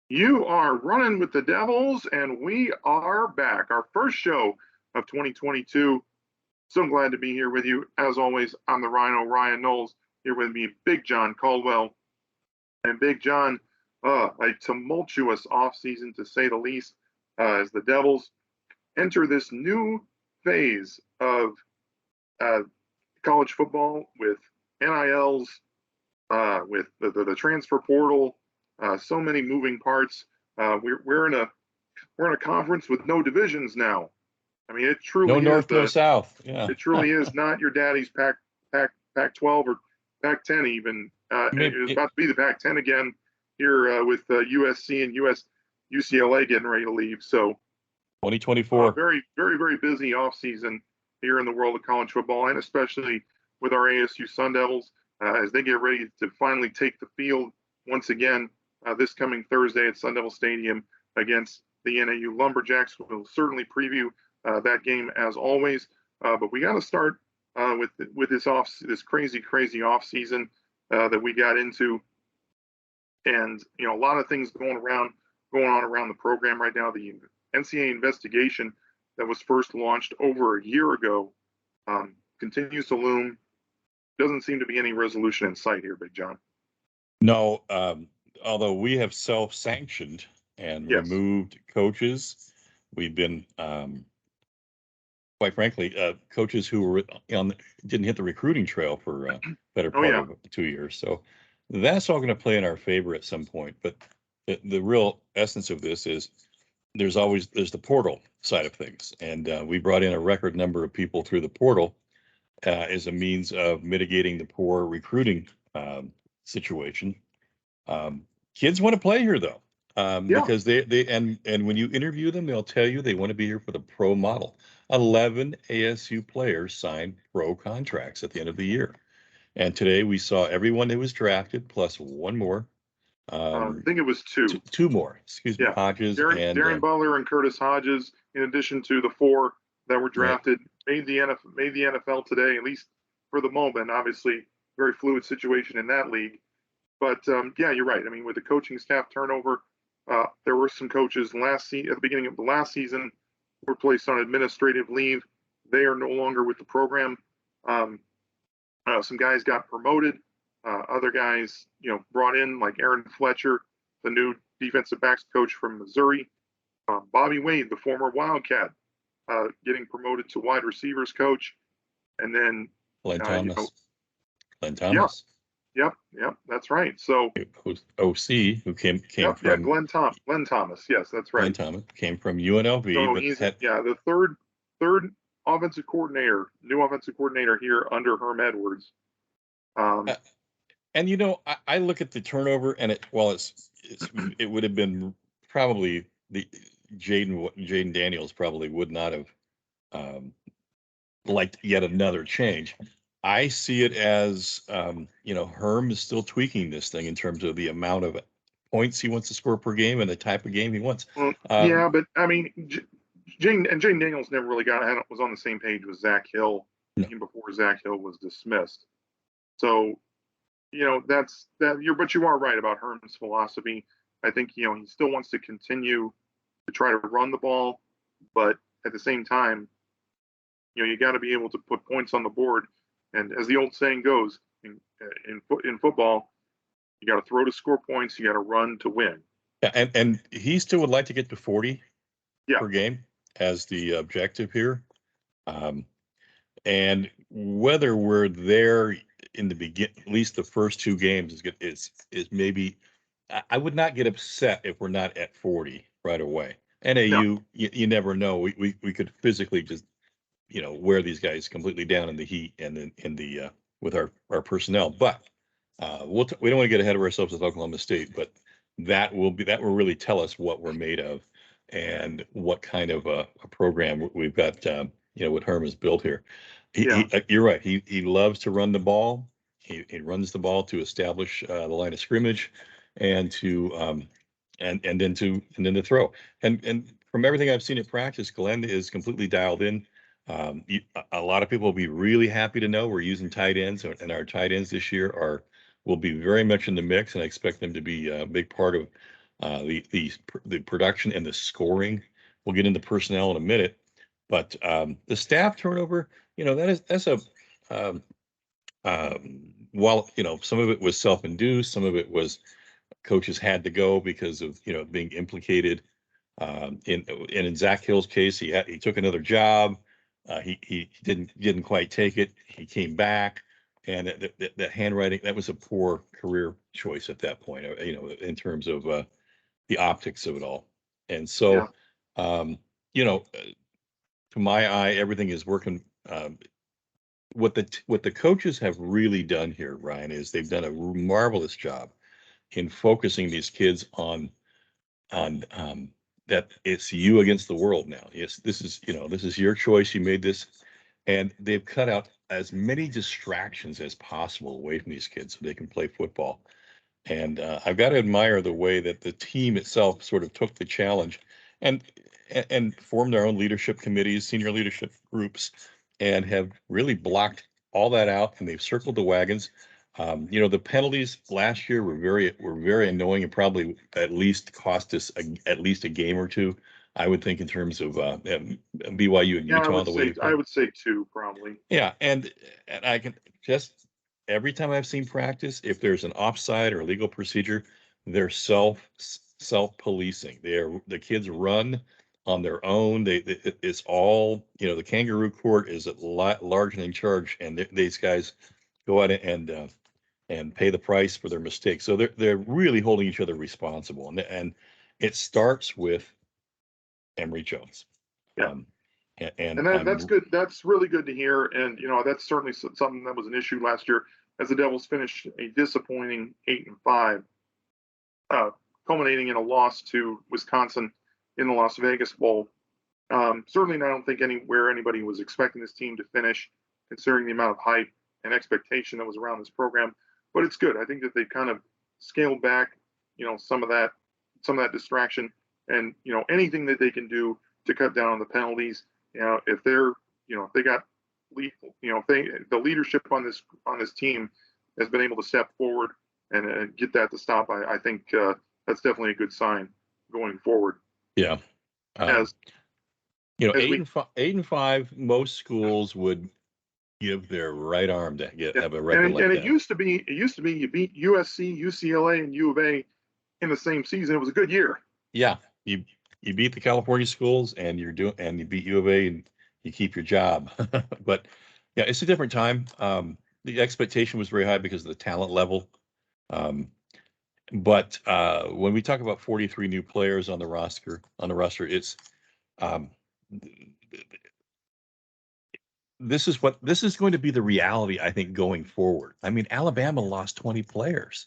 You are running with the Devils, and we are back. Our first show of 2022. So glad to be here with you. As always, I'm the RyKno, Ryan Knowles. Here with me, Big John Caldwell. And Big John, a tumultuous offseason to say the least, as the Devils enter this new phase of college football with NILs, with the transfer portal, so many moving parts. We're in a conference with no divisions now. I mean, it truly no is north, no south. Yeah, it truly is not your daddy's Pac-12 or Pac-10 even. It's about to be the Pac-10 again here with USC and UCLA getting ready to leave. So 2024. Very, very, very busy offseason here in the world of college football, and especially with our ASU Sun Devils as they get ready to finally take the field once again this coming Thursday at Sun Devil Stadium against the NAU Lumberjacks. We'll certainly preview that game as always, but we got to start with this crazy off season that we got into, and a lot of things going on around the program right now. The NCAA investigation that was first launched over a year ago continues to loom. Doesn't seem to be any resolution in sight here, Big John. No, although we have self-sanctioned and removed coaches, we've been, quite frankly, coaches who were didn't hit the recruiting trail for better part of 2 years. So that's all going to play in our favor at some point. But the real essence of this is there's the portal side of things, and we brought in a record number of people through the portal as a means of mitigating the poor recruiting situation. Kids want to play here though, because they and when you interview them, they'll tell you they want to be here for the pro model. 11 ASU players signed pro contracts at the end of the year, and today we saw everyone who was drafted plus one more. I think it was two more. Excuse me, Hodges Darren Butler and Curtis Hodges, in addition to the 4 that were drafted, made the NFL today, at least for the moment. Obviously, very fluid situation in that league. But you're right. I mean, with the coaching staff turnover, there were some coaches at the beginning of the last season were placed on administrative leave. They are no longer with the program. Some guys got promoted. Other guys, brought in, like Aaron Fletcher, the new defensive backs coach from Missouri. Bobby Wade, the former Wildcat, getting promoted to wide receivers coach. And then Glenn Thomas. Yep, that's right. So OC, who came from Glenn Thomas. Yes, that's right. Glenn Thomas came from UNLV. So he's the third new offensive coordinator here under Herm Edwards. And I look at the turnover, and it would have been probably the Jaden Daniels probably would not have liked yet another change. I see it as Herm is still tweaking this thing in terms of the amount of points he wants to score per game and the type of game he wants. But I mean, Jaden Daniels never really was on the same page with Zach Hill even before Zach Hill was dismissed. So but you are right about Herm's philosophy. I think he still wants to continue to try to run the ball, but at the same time, you got to be able to put points on the board. And as the old saying goes, in football, you got to throw to score points. You got to run to win. Yeah, and he still would like to get to 40 per game as the objective here. And whether we're there in the beginning, at least the first 2 games is maybe. I would not get upset if we're not at 40 right away. NAU, you never know. We could physically just wear these guys completely down in the heat and in the with our personnel. But we don't want to get ahead of ourselves with Oklahoma State. But that will really tell us what we're made of and what kind of a program we've got. What Herm has built here. You're right. He loves to run the ball. He runs the ball to establish the line of scrimmage, and to and then to throw. And from everything I've seen at practice, Glenn is completely dialed in. A lot of people will be really happy to know we're using tight ends, and our tight ends this year will be very much in the mix, and I expect them to be a big part the production and the scoring. We'll get into personnel in a minute, but the staff turnover, that's a while some of it was self-induced, some of it was coaches had to go because of being implicated. In Zach Hill's case, he took another job. He didn't quite take it. He came back, and that handwriting, that was a poor career choice at that point. In terms of the optics of it all. And so, to my eye, everything is working. What the coaches have really done here, Ryan, is they've done a marvelous job in focusing these kids on that it's you against the world now. Yes, this is your choice. You made this, and they've cut out as many distractions as possible away from these kids so they can play football. And I've got to admire the way that the team itself sort of took the challenge and formed their own leadership committees, senior leadership groups, and have really blocked all that out. And they've circled the wagons. The penalties last year were very annoying and probably at least cost us at least a game or two. I would think in terms of BYU and Utah. I would say two probably. Yeah, and I can just every time I've seen practice, if there's an offside or a legal procedure, they're self-policing. The kids run on their own. It's all the kangaroo court is a lot larger in charge, and these guys go out and pay the price for their mistakes. So they're really holding each other responsible, and it starts with Emory Jones. Yeah. And that's good. That's really good to hear. And that's certainly something that was an issue last year, as the Devils finished a disappointing 8-5, culminating in a loss to Wisconsin in the Las Vegas Bowl. Certainly, I don't think anybody was expecting this team to finish, considering the amount of hype and expectation that was around this program. But it's good. I think that they've kind of scaled back, some of that distraction, and anything that they can do to cut down on the penalties. If they got lethal, the leadership on this team has been able to step forward and get that to stop. I think that's definitely a good sign going forward. Yeah. 8-5, most schools would give their right arm to have a record like that. And it used to be you beat USC, UCLA, and U of A in the same season. It was a good year. Yeah, you beat the California schools, and you beat U of A, and you keep your job. But yeah, it's a different time. The expectation was very high because of the talent level. But when we talk about 43 new players on the roster, it's this is going to be the reality, I think, going forward. I mean, Alabama lost 20 players.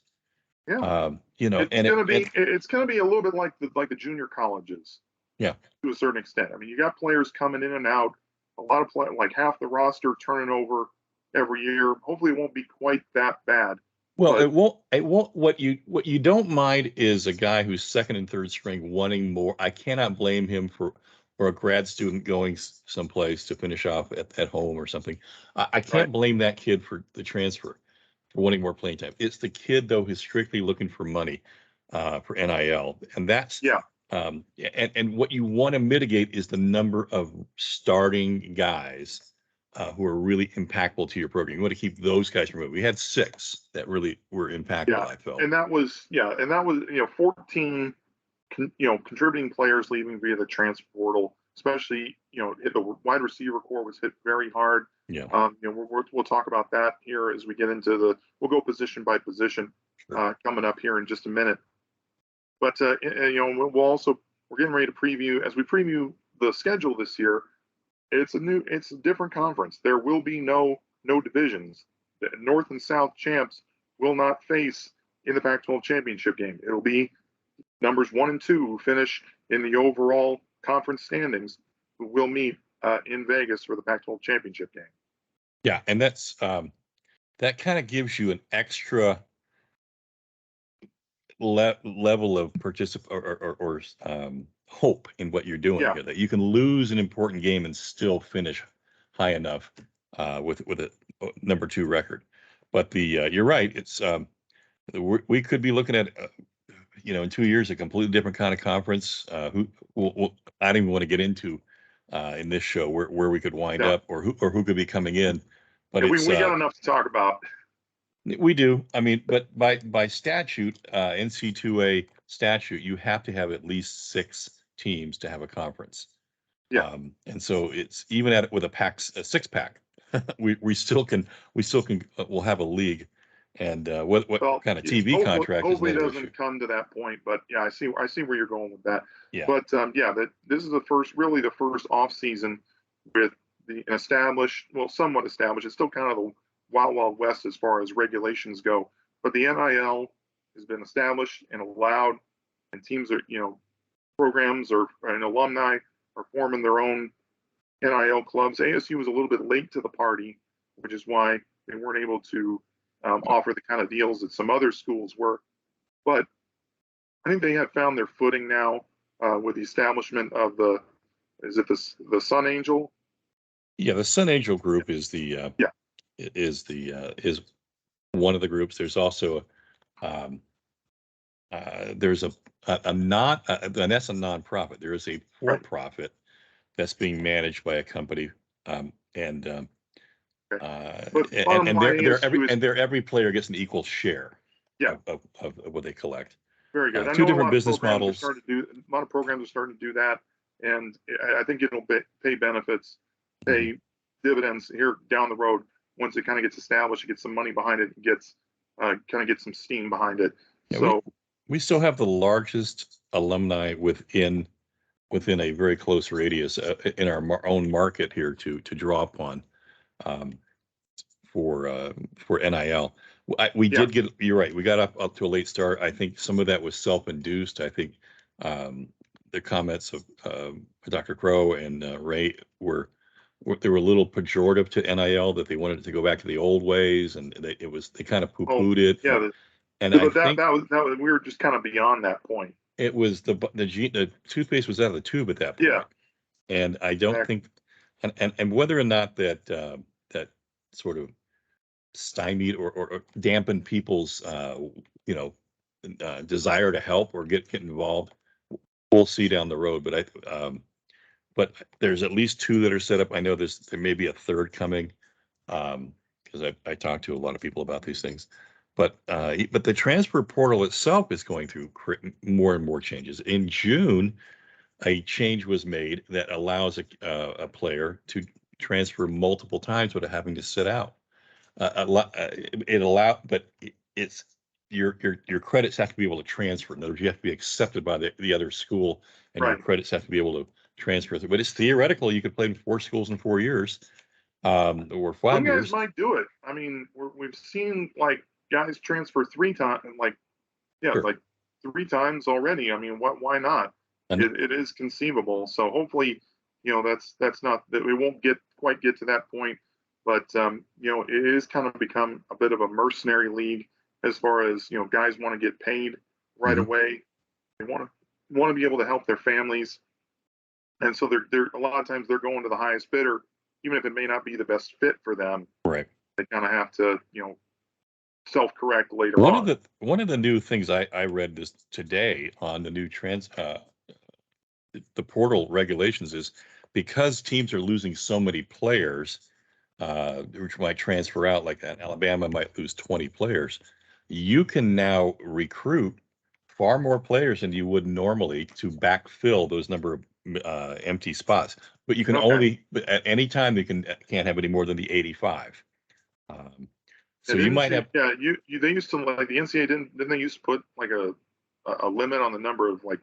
Yeah. It's going to be a little bit like the junior colleges. Yeah. To a certain extent. I mean, you got players coming in and out. A lot of like half the roster turning over every year. Hopefully, it won't be quite that bad. Well, it won't. What you don't mind is a guy who's second and third string wanting more. I cannot blame him for a grad student going someplace to finish off at home or something. I can't blame that kid for the transfer, for wanting more playing time. It's the kid, though, who's strictly looking for money for NIL, and that's and what you want to mitigate is the number of starting guys who are really impactful to your program. You want to keep those guys removed. We had 6 that really were impactful. I felt, and that was 14 contributing players leaving via the transfer portal, especially the wide receiver core was hit very hard. Yeah. We'll talk about that here as we get into we'll go position by position coming up here in just a minute. But we're getting ready to preview the schedule this year. It's a different conference. There will be no divisions. The North and South champs will not face in the Pac-12 championship game. It'll be numbers 1 and 2 who finish in the overall conference standings who will meet in Vegas for the Pac-12 championship game. Yeah, and that's that kind of gives you an extra level of or hope in what you're doing here, that you can lose an important game and still finish high enough with a number 2 record. But you're right, it's we could be looking at in 2 years, a completely different kind of conference. I don't even want to get into in this show where we could wind Yeah. up or who could be coming in. But Yeah, it's we got enough to talk about. we do. I mean, but by statute, NC2A statute, you have to have at least 6 teams to have a conference. Yeah. And so it's even with a 6-pack, we still can we'll have a league. And what kind of TV contract is hopefully it another doesn't issue. come to that point, but yeah, I see where you're going with that. Yeah. But this is the first off season with the somewhat established. It's still kind of the wild west as far as regulations go, but the NIL has been established and allowed, and teams are programs and alumni are forming their own NIL clubs. ASU was a little bit late to the party, which is why they weren't able to offer the kind of deals that some other schools were. But I think they have found their footing now with the establishment of the Sun Angel? Yeah, the Sun Angel group is one of the groups. There's also there's a not and that's a nonprofit. There is a for-profit that's being managed by a company, and every player gets an equal share of what they collect. Very good. Two different business models. A lot of programs are starting to do that, and I think it'll pay benefits, pay dividends here down the road once it kind of gets established, it gets some money behind it, gets some steam behind it. Yeah, so we still have the largest alumni within a very close radius in our own market here to draw upon for NIL. Did get, you're right, we got up to a late start. I think some of that was self-induced. I think the comments of Dr. Crow and Ray they were a little pejorative to NIL, that they wanted it to go back to the old ways, and they kind of poo-pooed it. Yeah, and I think that was we were just kind of beyond that point. It was the toothpaste was out of the tube at that point. Yeah, and I don't think, and whether or not that sort of stymied or dampened people's desire to help or get involved, we'll see down the road. But there's at least 2 that are set up. I know there may be a third coming, because I talked to a lot of people about these things. But the transfer portal itself is going through more and more changes. In June, a change was made that allows a player to transfer multiple times without having to sit out. It's your credits have to be able to transfer. In other words, you have to be accepted by the other school, and your credits have to be able to transfer. But it's theoretical. You could play in 4 schools in 4 years, or 5 years. Some guys might do it. I mean, we've seen like guys transfer 3 times, like 3 times already. I mean, why not? It is conceivable. So hopefully, that's not that we won't quite get to that point. But it is kind of become a bit of a mercenary league as far as guys want to get paid right away. They want to be able to help their families, and so they're a lot of times they're going to the highest bidder, even if it may not be the best fit for them. Right. They kind of have to self-correct later on. One of the new things I read this today on the new the portal regulations is, because teams are losing so many players, which might transfer out, like Alabama might lose 20 players, you can now recruit far more players than you would normally to backfill those number of empty spots. But you can but at any time you can't have any more than the 85. So you might have. Yeah, they used to, like, the NCAA didn't they used to put like a limit on the number of like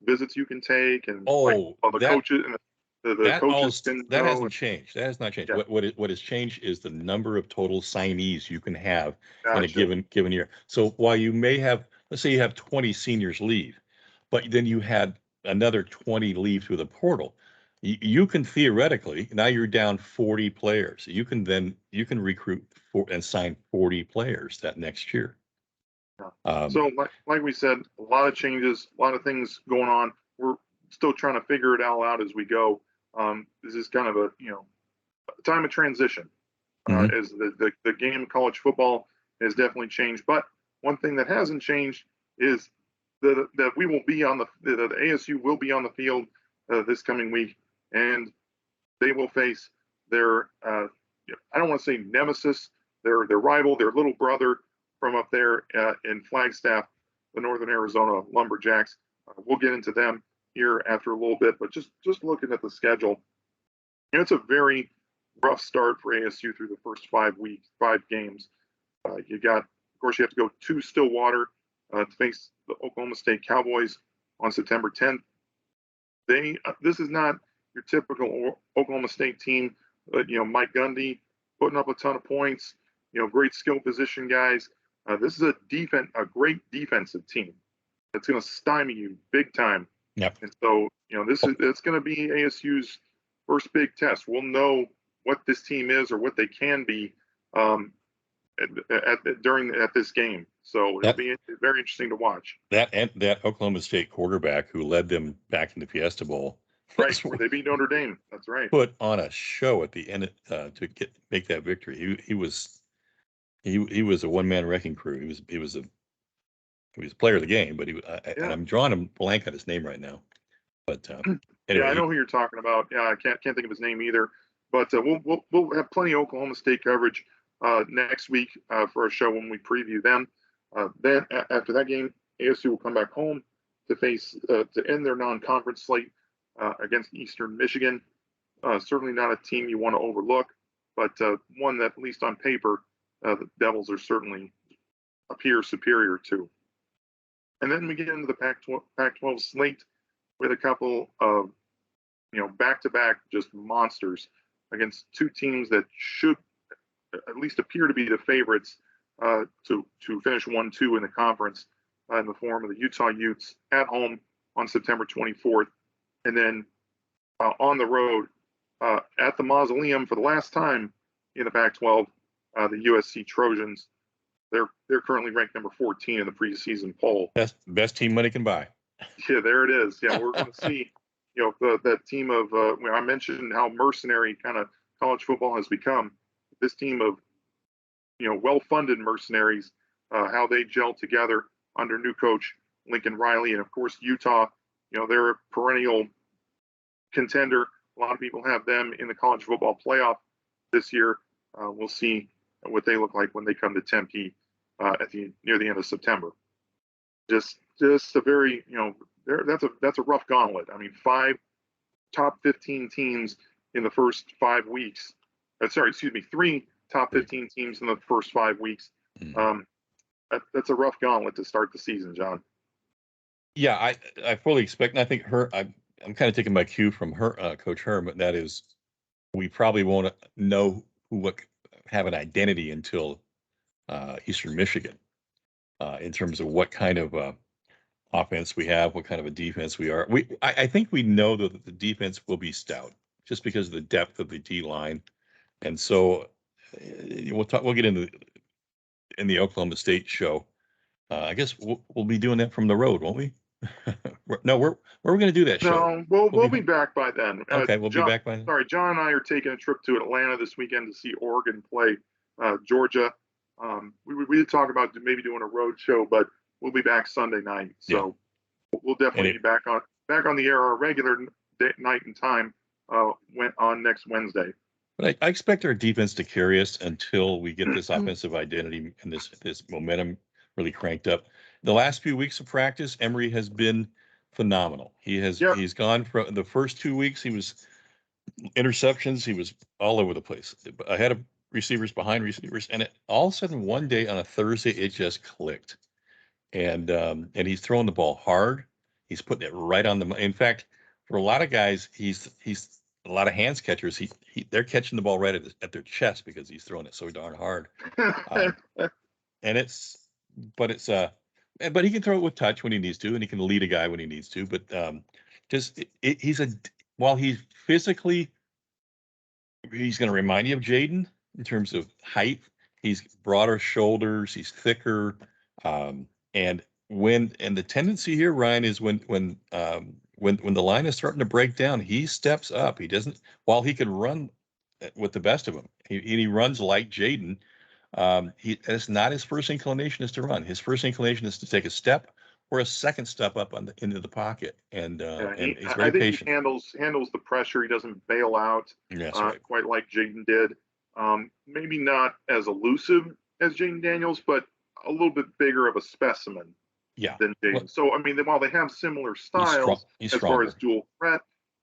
visits you can take, and coaches and the coaches that hasn't changed. That has not changed. Yeah. What has changed is the number of total signees you can have in a given year. So while you may have, let's say you have 20 seniors leave, but then you had another 20 leave through the portal, you can theoretically, now you're down 40 players. You can recruit and sign 40 players that next year. So like we said, a lot of changes, a lot of things going on. We're still trying to figure it all out as we go. This is kind of a time of transition. As the game of college football has definitely changed. But one thing that hasn't changed is that we will be on the ASU will be on the field this coming week, and they will face their I don't want to say nemesis, their rival, their little brother from up there in Flagstaff, the Northern Arizona Lumberjacks. We'll get into them here after a little bit, but just looking at the schedule, it's a very rough start for ASU through the first 5 games. You got, of course, you have to go to Stillwater to face the Oklahoma State Cowboys on September 10th. This is not your typical Oklahoma State team. Mike Gundy putting up a ton of points. Great skill position guys. This is a great defensive team that's going to stymie you big time. Yep. And so it's going to be ASU's first big test. We'll know what this team is or what they can be at this game. So it'll be very interesting to watch. That Oklahoma State quarterback who led them back in the Fiesta Bowl, right? Where they beat Notre Dame. That's right. Put on a show at the end to make that victory. He was a one-man wrecking crew. He was a player of the game, but and I'm drawing a blank on his name right now. But anyway, I know who you're talking about. Yeah, I can't think of his name either. But we'll have plenty of Oklahoma State coverage next week for a show when we preview them. Then after that game, ASU will come back home to end their non-conference slate against Eastern Michigan. Certainly not a team you want to overlook, but one that, at least on paper, the Devils are certainly appear superior to. And then we get into the Pac-12 slate with a couple of back-to-back just monsters against two teams that should at least appear to be the favorites to finish 1-2 in the conference in the form of the Utah Utes at home on September 24th, and then on the road at the Mausoleum for the last time in the Pac-12, the USC Trojans. They're currently ranked number 14 in the preseason poll. Best team money can buy. Yeah, there it is. Yeah, we're going to see that team of I mentioned how mercenary kind of college football has become. This team of well-funded mercenaries, how they gel together under new coach Lincoln Riley, and of course Utah. They're a perennial contender. A lot of people have them in the college football playoff this year. We'll see what they look like when they come to Tempe near the end of September. Just a very that's a rough gauntlet. I mean, 5 top 15 teams in the first 5 weeks. 3 top 15 teams in the first 5 weeks. That's a rough gauntlet to start the season, John. Yeah, I fully expect, and I think I'm kind of taking my cue from Coach Herm, but that is, we probably won't know have an identity until Eastern Michigan in terms of what kind of offense we have, what kind of a defense we are. I think we know that the defense will be stout just because of the depth of the D line, and so we'll get into in the Oklahoma State show. I guess we'll be doing that from the road, won't we? No, where are we going to do that show? No, we'll be back by then. Okay, we'll be back by then. Sorry, John and I are taking a trip to Atlanta this weekend to see Oregon play Georgia. We did talk about maybe doing a road show, but we'll be back Sunday night. So we'll definitely be back on the air our regular night and time on next Wednesday. But I expect our defense to carry us until we get this offensive identity and this momentum really cranked up. The last few weeks of practice, Emory has been phenomenal. He's gone from the first 2 weeks. He was interceptions. He was all over the place, ahead of receivers, behind receivers, and all of a sudden one day on a Thursday it just clicked, and he's throwing the ball hard. He's putting it right on the. In fact, for a lot of guys, he's a lot of hands catchers. They're catching the ball right at their chest because he's throwing it so darn hard. But he can throw it with touch when he needs to, and he can lead a guy when he needs to. But while he's physically, he's going to remind you of Jaden in terms of height. He's broader shoulders. He's thicker. And the tendency here, Ryan, is when the line is starting to break down, he steps up. He doesn't. While he can run with the best of them, he runs like Jaden. It's not his first inclination is to run. His first inclination is to take a step or a second step up into the pocket, and he's I very think patient. he handles the pressure. He doesn't bail out That's right. quite like Jaden did. Maybe not as elusive as Jaden Daniels, but a little bit bigger of a specimen Yeah. than Jaden. Well, So I mean, while they have similar styles he's as far as stronger. dual threat,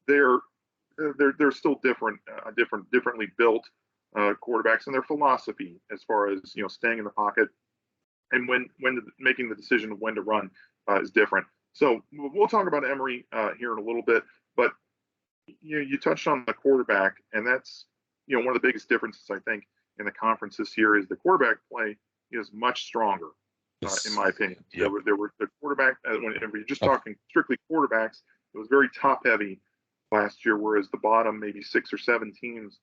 they're still differently built quarterbacks, and their philosophy as far as staying in the pocket and making the decision of when to run is different. So we'll talk about Emory here in a little bit, but you touched on the quarterback, and that's one of the biggest differences I think in the conference this year is the quarterback play is much stronger, in my opinion. Yep. There were the quarterback when you're just Oh. talking strictly quarterbacks, it was very top heavy last year, whereas the bottom maybe 6 or 7 teams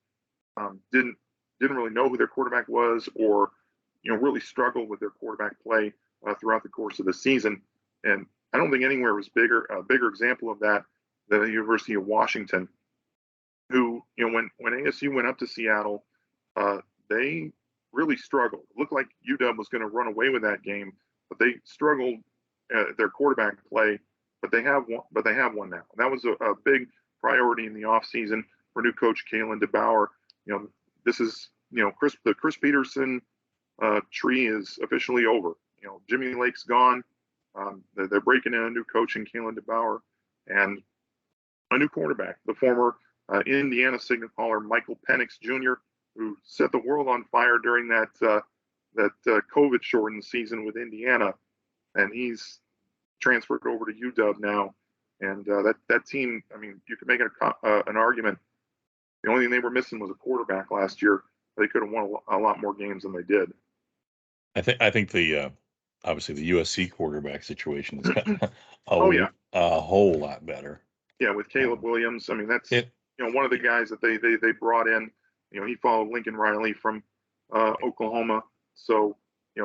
didn't really know who their quarterback was, or really struggled with their quarterback play throughout the course of the season. And I don't think anywhere was a bigger example of that than the University of Washington, who when ASU went up to Seattle, they really struggled. It looked like UW was going to run away with that game, but they struggled at their quarterback play. But they have one now. And that was a big priority in the offseason for new coach Kalen DeBauer. This is the Chris Peterson tree is officially over. Jimmy Lake's gone. They're breaking in a new coach in Kalen DeBauer and a new quarterback, the former Indiana Signal caller Michael Penix Jr., who set the world on fire during that COVID shortened season with Indiana, and he's transferred over to UW now. And that team, I mean, you could make an argument. The only thing they were missing was a quarterback last year. They could have won a lot more games than they did. I think the obviously the USC quarterback situation is a whole lot better. Yeah, with Caleb Williams. I mean, that's one of the guys that they brought in. He followed Lincoln Riley from Oklahoma. So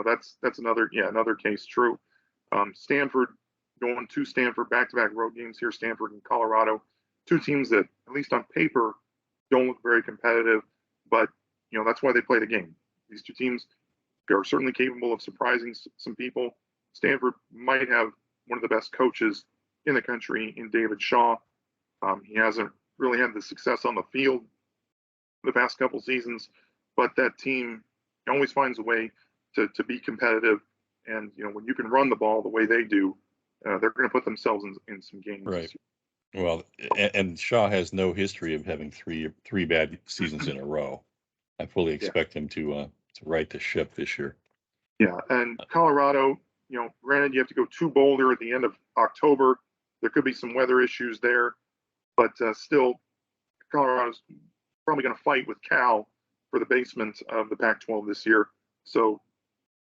that's another case. True. Stanford going to Stanford, back-to-back road games here. Stanford and Colorado, two teams that at least on paper don't look very competitive, but that's why they play the game. These two teams are certainly capable of surprising some people. Stanford might have one of the best coaches in the country in David Shaw. He hasn't really had the success on the field the past couple seasons, but that team always finds a way to be competitive. And when you can run the ball the way they do, they're going to put themselves in some games. Right. Well, and Shaw has no history of having three bad seasons in a row. I fully expect him to right the ship this year. Yeah, and Colorado, granted you have to go to Boulder at the end of October. There could be some weather issues there, but still, Colorado's probably going to fight with Cal for the basement of the Pac-12 this year. So,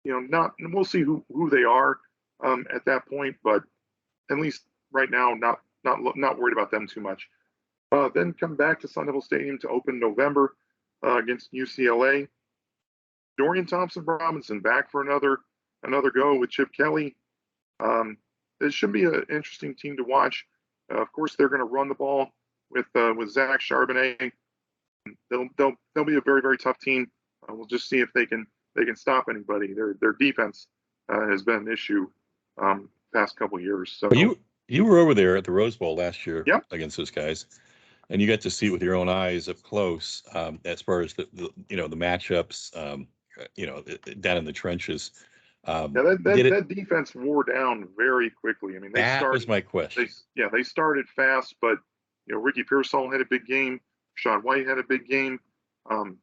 we'll see who they are at that point, but at least right now, not worried about them too much. Then come back to Sun Devil Stadium to open November against UCLA. Dorian Thompson-Robinson back for another go with Chip Kelly. It should be an interesting team to watch. Of course, they're going to run the ball with Zach Charbonnet. They'll be a very, very tough team. We'll just see if they can stop anybody. Their defense has been an issue past couple of years. So you were over there at the Rose Bowl last year against those guys, and you got to see it with your own eyes up close as far as the matchups, down in the trenches. That defense wore down very quickly. I mean, that was my question. They started fast, but Ricky Pearsall had a big game. Sean White had a big game.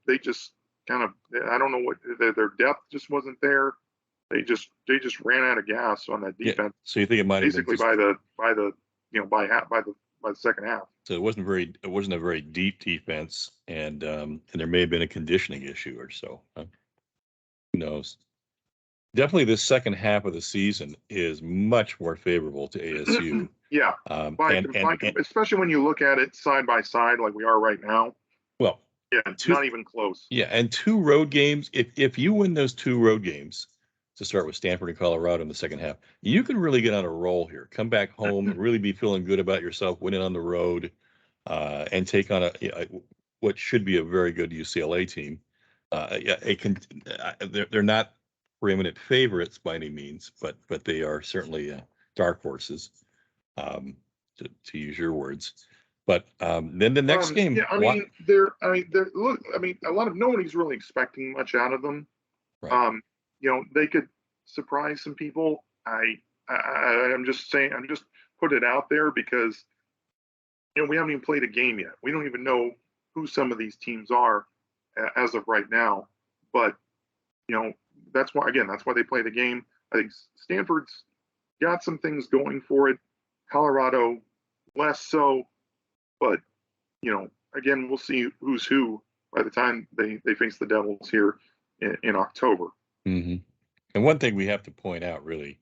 They just kind of, I don't know what their depth just wasn't there. They just ran out of gas on that defense. Yeah. So you think it might have basically been by the second half. So it wasn't a very deep defense, and there may have been a conditioning issue or so. Who knows? Definitely, this second half of the season is much more favorable to ASU. Yeah, especially when you look at it side by side, like we are right now. Well, not even close. Yeah, and 2 road games. If you win those 2 road games, to start with Stanford and Colorado in the second half, you can really get on a roll here. Come back home and really be feeling good about yourself, winning on the road, and take on what should be a very good UCLA team. They're not preeminent favorites by any means, but they are certainly dark horses, to use your words. But then the next game, yeah, look, I mean, a lot of nobody's really expecting much out of them. right. They could surprise some people. I'm just saying, I'm just put it out there because we haven't even played a game yet. We don't even know who some of these teams are as of right now. But that's why they play the game. I think Stanford's got some things going for it. Colorado less so, but again, we'll see who's who by the time they face the Devils here in October. Mm-hmm. And one thing we have to point out, really,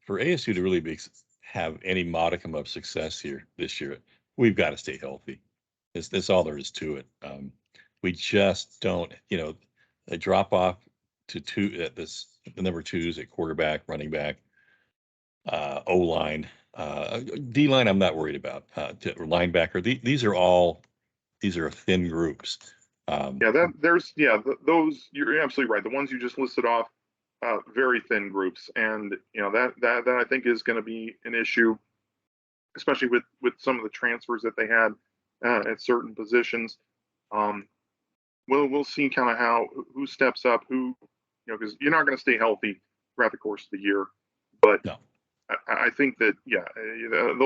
for ASU to really have any modicum of success here this year, we've got to stay healthy. That's all there is to it. We just don't, a drop off to the number twos at quarterback, running back, O line, D line. I'm not worried about. Linebacker. These are thin groups. Those you're absolutely right. The ones you just listed off, very thin groups, and that I think is going to be an issue, especially with some of the transfers that they had at certain positions. We'll see kind of who steps up, because you're not going to stay healthy throughout the course of the year. But no. I think that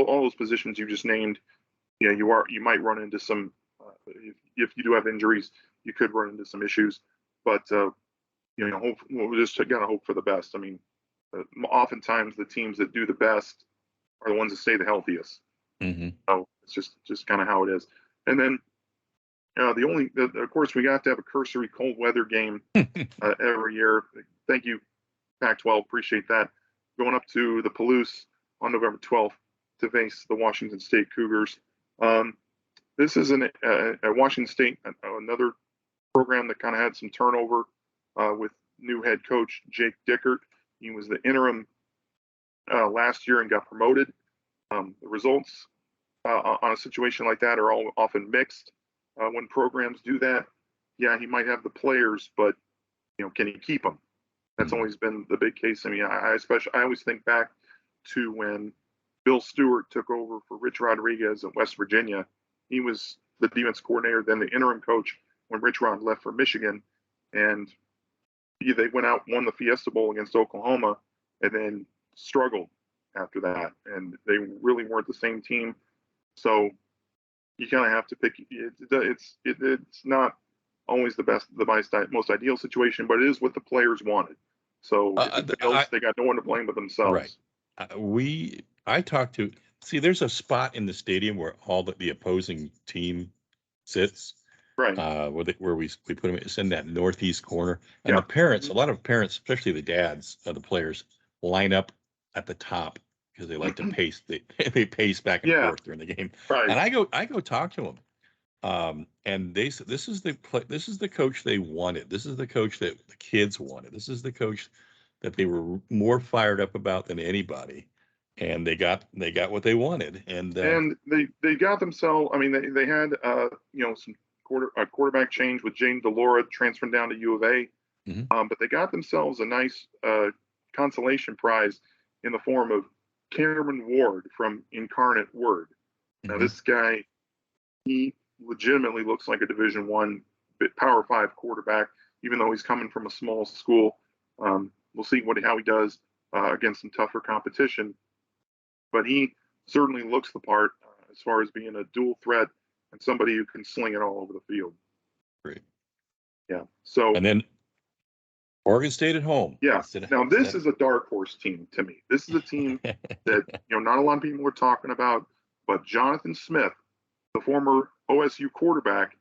all those positions you just named, you might run into some if you do have injuries, you could run into some issues. But we're just gotta hope for the best. I mean, oftentimes the teams that do the best are the ones that stay the healthiest. Mm-hmm. So it's just kind of how it is. And then of course, we got to have a cursory cold weather game every year. Thank you, Pac-12. Appreciate that. Going up to the Palouse on November 12th to face the Washington State Cougars. This is at Washington State, another program that kind of had some turnover with new head coach Jake Dickert. He was the interim last year and got promoted. The results on a situation like that are all often mixed. When programs do that, yeah, he might have the players, but can he keep them? That's always been the big case. I mean, I always think back to when Bill Stewart took over for Rich Rodriguez at West Virginia. He was the defense coordinator, then the interim coach when Rich Rod left for Michigan, and they went out, won the Fiesta Bowl against Oklahoma, and then struggled after that, and they really weren't the same team. So you kind of have to pick. It's not always the most ideal situation, but it is what the players wanted. So if it fails, they got no one to blame but themselves. Right. I talked to. See, there's a spot in the stadium where all the opposing team sits. Right. Where we put them. It's in that northeast corner, and the parents, a lot of parents, especially the dads of the players, line up at the top because they like to pace. They pace back and forth during the game. Right. And I go talk to them. And they said, this is the coach they wanted. This is the coach that the kids wanted. This is the coach that they were more fired up about than anybody. And they got what they wanted. And they got themselves. I mean, they had some quarterback change with James DeLora transferring down to U of A. Mm-hmm. But they got themselves a nice consolation prize in the form of Cameron Ward from Incarnate Word. Mm-hmm. Now this guy, he legitimately looks like a Division I Power 5 quarterback, even though he's coming from a small school. We'll see how he does against some tougher competition. But he certainly looks the part as far as being a dual threat and somebody who can sling it all over the field. Great. Yeah. So. And then Oregon State at home. Yeah. Now this is a dark horse team to me. This is a team that not a lot of people are talking about, but Jonathan Smith, the former OSU quarterback,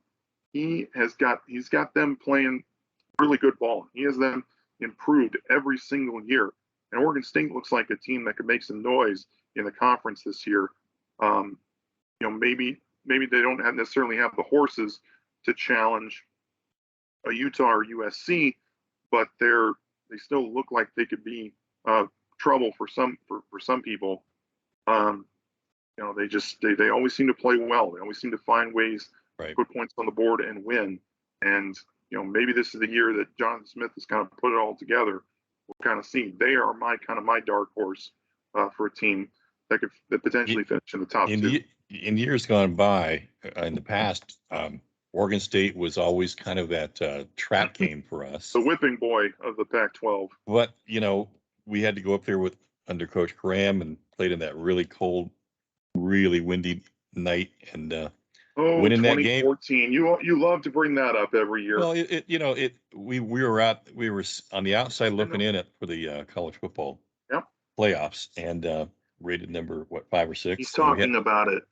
he's got them playing really good ball. He has them improved every single year. And Oregon State looks like a team that could make some noise in the conference this year. Maybe they don't necessarily have the horses to challenge a Utah or USC, but they still look like they could be trouble for some people. They always seem to play well. They always seem to find ways to put points on the board and win. And maybe this is the year that Jonathan Smith has kind of put it all together. We'll kind of see. They are my dark horse for a team that could potentially finish in the top two. In years gone by, in the past, Oregon State was always kind of that trap game for us. The whipping boy of the Pac-12. But we had to go up there under Coach Graham and played in that really cold, really windy night and winning that game. 2014. You love to bring that up every year. Well, we were on the outside looking in it for the college football playoffs and rated number 5 or 6. He's talking about it.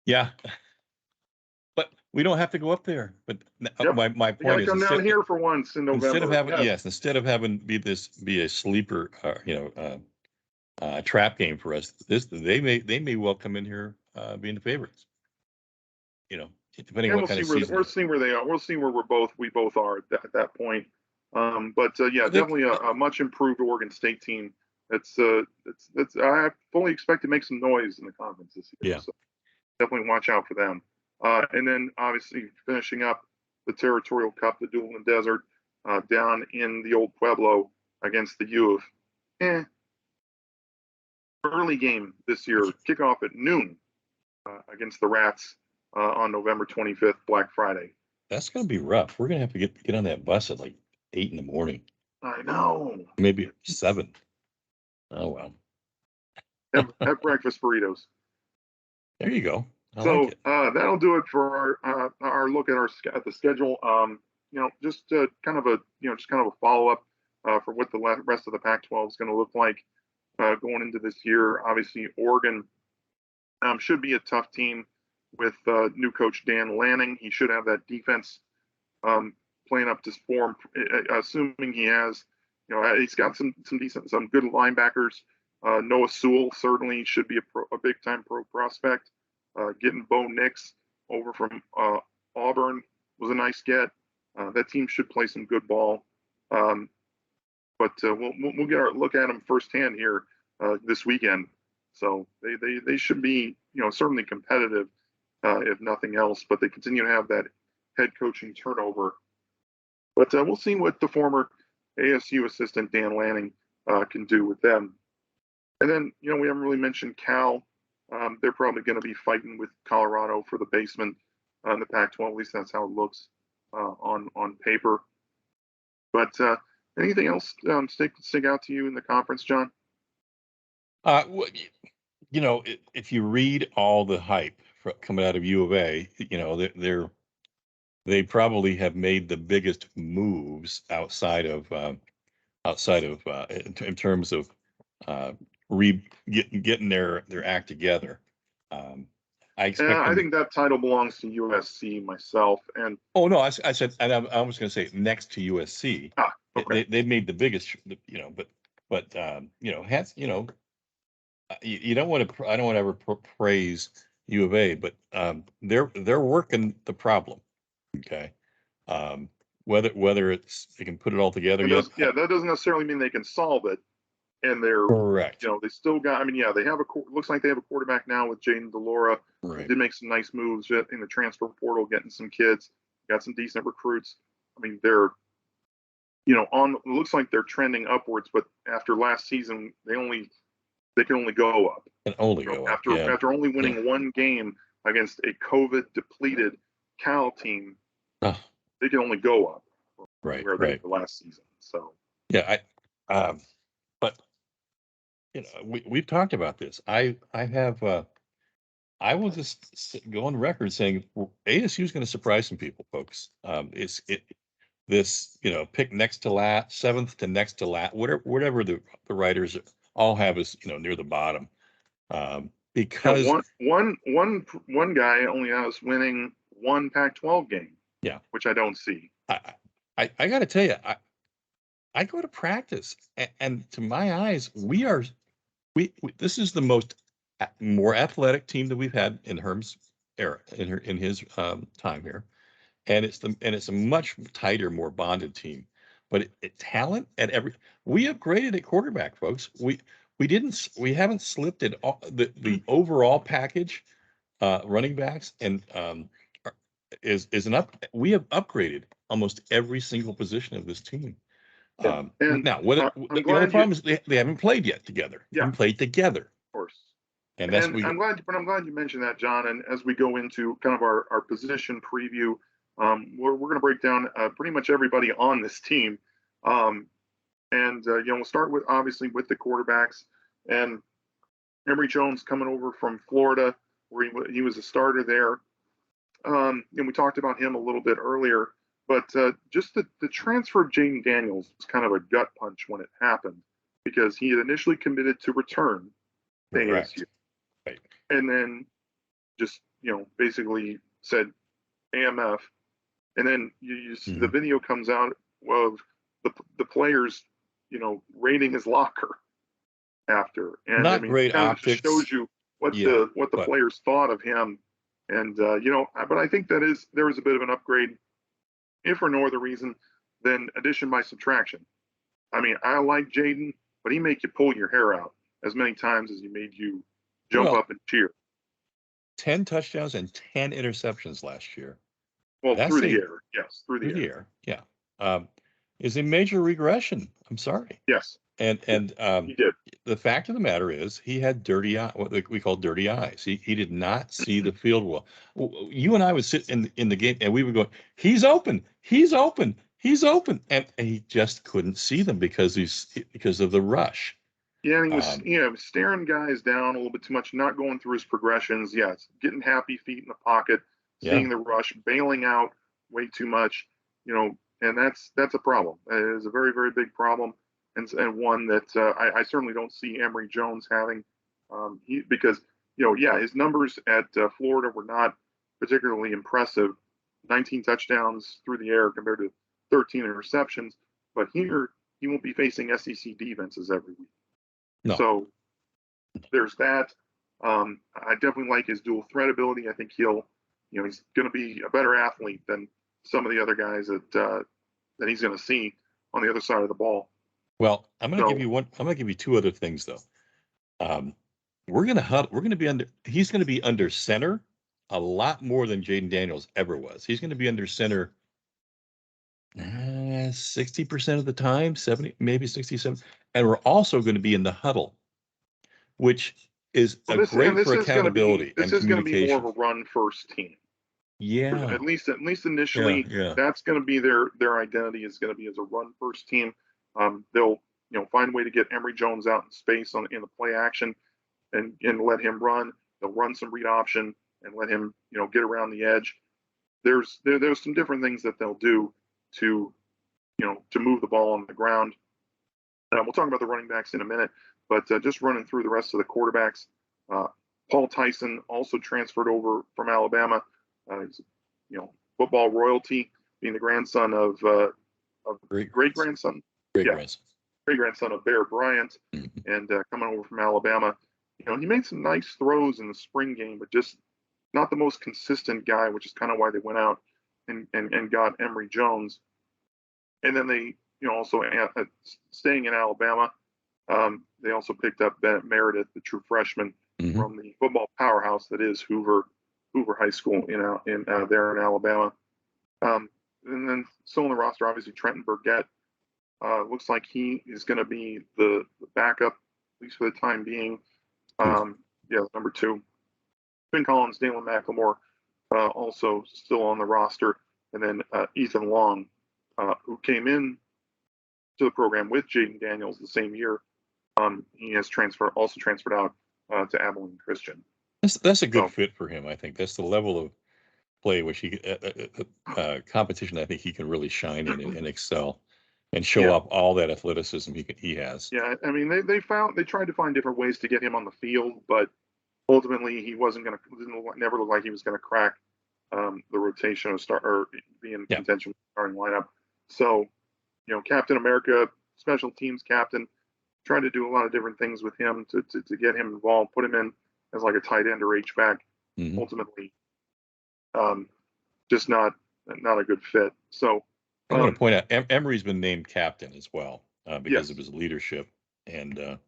Yeah. But we don't have to go up there. But my point is, come down here for once in November. Instead of having be a sleeper, trap game for us, they may well come in here being the favorites. Depending on what kind of season. We'll see where they are. We'll see where we both are at that point. Definitely a much improved Oregon State team. I fully expect to make some noise in the conference this year. Yeah. So definitely watch out for them. And then obviously finishing up the Territorial Cup, the Duel in the Desert, down in the Old Pueblo against the U of. Early game this year, kickoff at noon against the Rats on November 25th, Black Friday. That's going to be rough. We're going to have to get on that bus at like 8 in the morning. I know. Maybe 7. Oh, well. Have breakfast burritos. There you go. That'll do it for our look at the schedule. Just kind of a follow up for what the rest of the Pac-12 is going to look like going into this year. Obviously, Oregon should be a tough team with new coach Dan Lanning. He should have that defense playing up to form, assuming he has. He's got some good linebackers. Noah Sewell certainly should be a big time pro prospect. Getting Bo Nix over from Auburn was a nice get. That team should play some good ball. But we'll get our look at them firsthand here this weekend. So they should be certainly competitive if nothing else. But they continue to have that head coaching turnover. But we'll see what the former ASU assistant Dan Lanning can do with them. And then we haven't really mentioned Cal. They're probably going to be fighting with Colorado for the basement in the Pac-12. At least that's how it looks on paper. But anything else stick out to you in the conference, John? If you read all the hype coming out of U of A, they probably have made the biggest moves outside of in terms of getting their act together. I think that title belongs to USC myself. And I said, and I was going to say next to USC. Okay. They made the biggest, but you don't want to. I don't want to ever praise U of A, but they're working the problem. Okay. Whether it's they can put it all together. That doesn't necessarily mean they can solve it. And they're correct. They still got. They have looks like they have a quarterback now with Jaden DeLaura. Right. They did make some nice moves in the transfer portal, getting some kids, got some decent recruits. They're, it looks like they're trending upwards. But after last season, they can only go up. And only go up. After only winning one game against a COVID depleted Cal team, they can only go up. Right. Where they were last season. So but we've talked about this. I will just go on record saying ASU is going to surprise some people, folks. This pick next to last, 7th to next to last, whatever the writers all have is near the bottom. Because one guy only has winning one Pac-12 game. Yeah, which I don't see. I got to tell you, I go to practice, and to my eyes, this is the more athletic team that we've had in Herm's era, in his time here, and it's a much tighter, more bonded team. But talent we upgraded at quarterback, folks. We haven't slipped at all. The overall package, running backs and is an up. We have upgraded almost every single position of this team. Yeah. And Now, I'm the only glad problem is they haven't played yet together. They yeah, haven't played together, of course. and that's And we. I'm glad you mentioned that, John. And as we go into kind of our position preview, we're going to break down pretty much everybody on this team. And we'll start with obviously with the quarterbacks and Emory Jones coming over from Florida, where he was a starter there. And we talked about him a little bit earlier, but just the transfer of Jaden Daniels was kind of a gut punch when it happened because he had initially committed to return to ASU, Right. and then just basically said AMF, and then you see the video comes out of the players raiding his locker after, and Not I mean great kind of just optics. shows you what the players thought of him. And but I think there was a bit of an upgrade, if for no other reason than addition by subtraction. I mean, I like Jaden, but he make you pull your hair out as many times as he made you jump up and cheer. 10 touchdowns and 10 interceptions last year. Well, through the air, yes, through the air. Yeah, is a major regression. I'm sorry. Yes, and he did. The fact of the matter is he had dirty eye, what we call dirty eyes. He did not see the field well. You and I would sit in the game and we would go, he's open, and he just couldn't see them because of the rush. Yeah, and he was staring guys down a little bit too much, not going through his progressions. Yes, getting happy feet in the pocket, seeing the rush, bailing out way too much, and that's a problem. It is a very, very big problem, and one that I certainly don't see Emory Jones having, because his numbers at Florida were not particularly impressive, 19 touchdowns through the air compared to 13 interceptions, but here he won't be facing SEC defenses every week. No. So there's that. I definitely like his dual threat ability. I think he's going to be a better athlete than some of the other guys that he's going to see on the other side of the ball. Well, I'm going to give you I'm going to give you two other things though. He's going to be under center a lot more than Jaden Daniels ever was. He's going to be under center 60% of the time, 70, maybe 67. And we're also going to be in the huddle, which is great for accountability and communication. This is going to be more of a run first team. Yeah. At least initially, that's going to be their identity is going to be as a run first team. They'll find a way to get Emory Jones out in space in the play action and let him run. They'll run some read option and let him get around the edge. There's some different things that they'll do to move the ball on the ground. We'll talk about the running backs in a minute, but just running through the rest of the quarterbacks. Paul Tyson also transferred over from Alabama. He's football royalty, being the grandson of great grandson of Bear Bryant, and coming over from Alabama. He made some nice throws in the spring game, but just not the most consistent guy, which is kind of why they went out and got Emory Jones. And then they, also staying in Alabama, they also picked up Bennett Meredith, the true freshman from the football powerhouse that is Hoover High School in there in Alabama. And then still on the roster, obviously Trenton Burgett. Looks like he is going to be the backup, at least for the time being. Number 2. Finn Collins, Dalen McLemore, also still on the roster. And then Ethan Long, who came in to the program with Jaden Daniels the same year. He has also transferred out to Abilene Christian. That's a good fit for him. I think that's the level of play which he competition I think he can really shine in and excel and show up all that athleticism he has. Yeah, I mean they tried to find different ways to get him on the field, but ultimately he never looked like he was going to crack the rotation or be in contention with the starting lineup. So, Captain America, special teams captain, tried to do a lot of different things with him to get him involved, put him in as like a tight end or H-back. Ultimately, just not a good fit. So I want to point out Emory's been named captain as well because of his leadership, and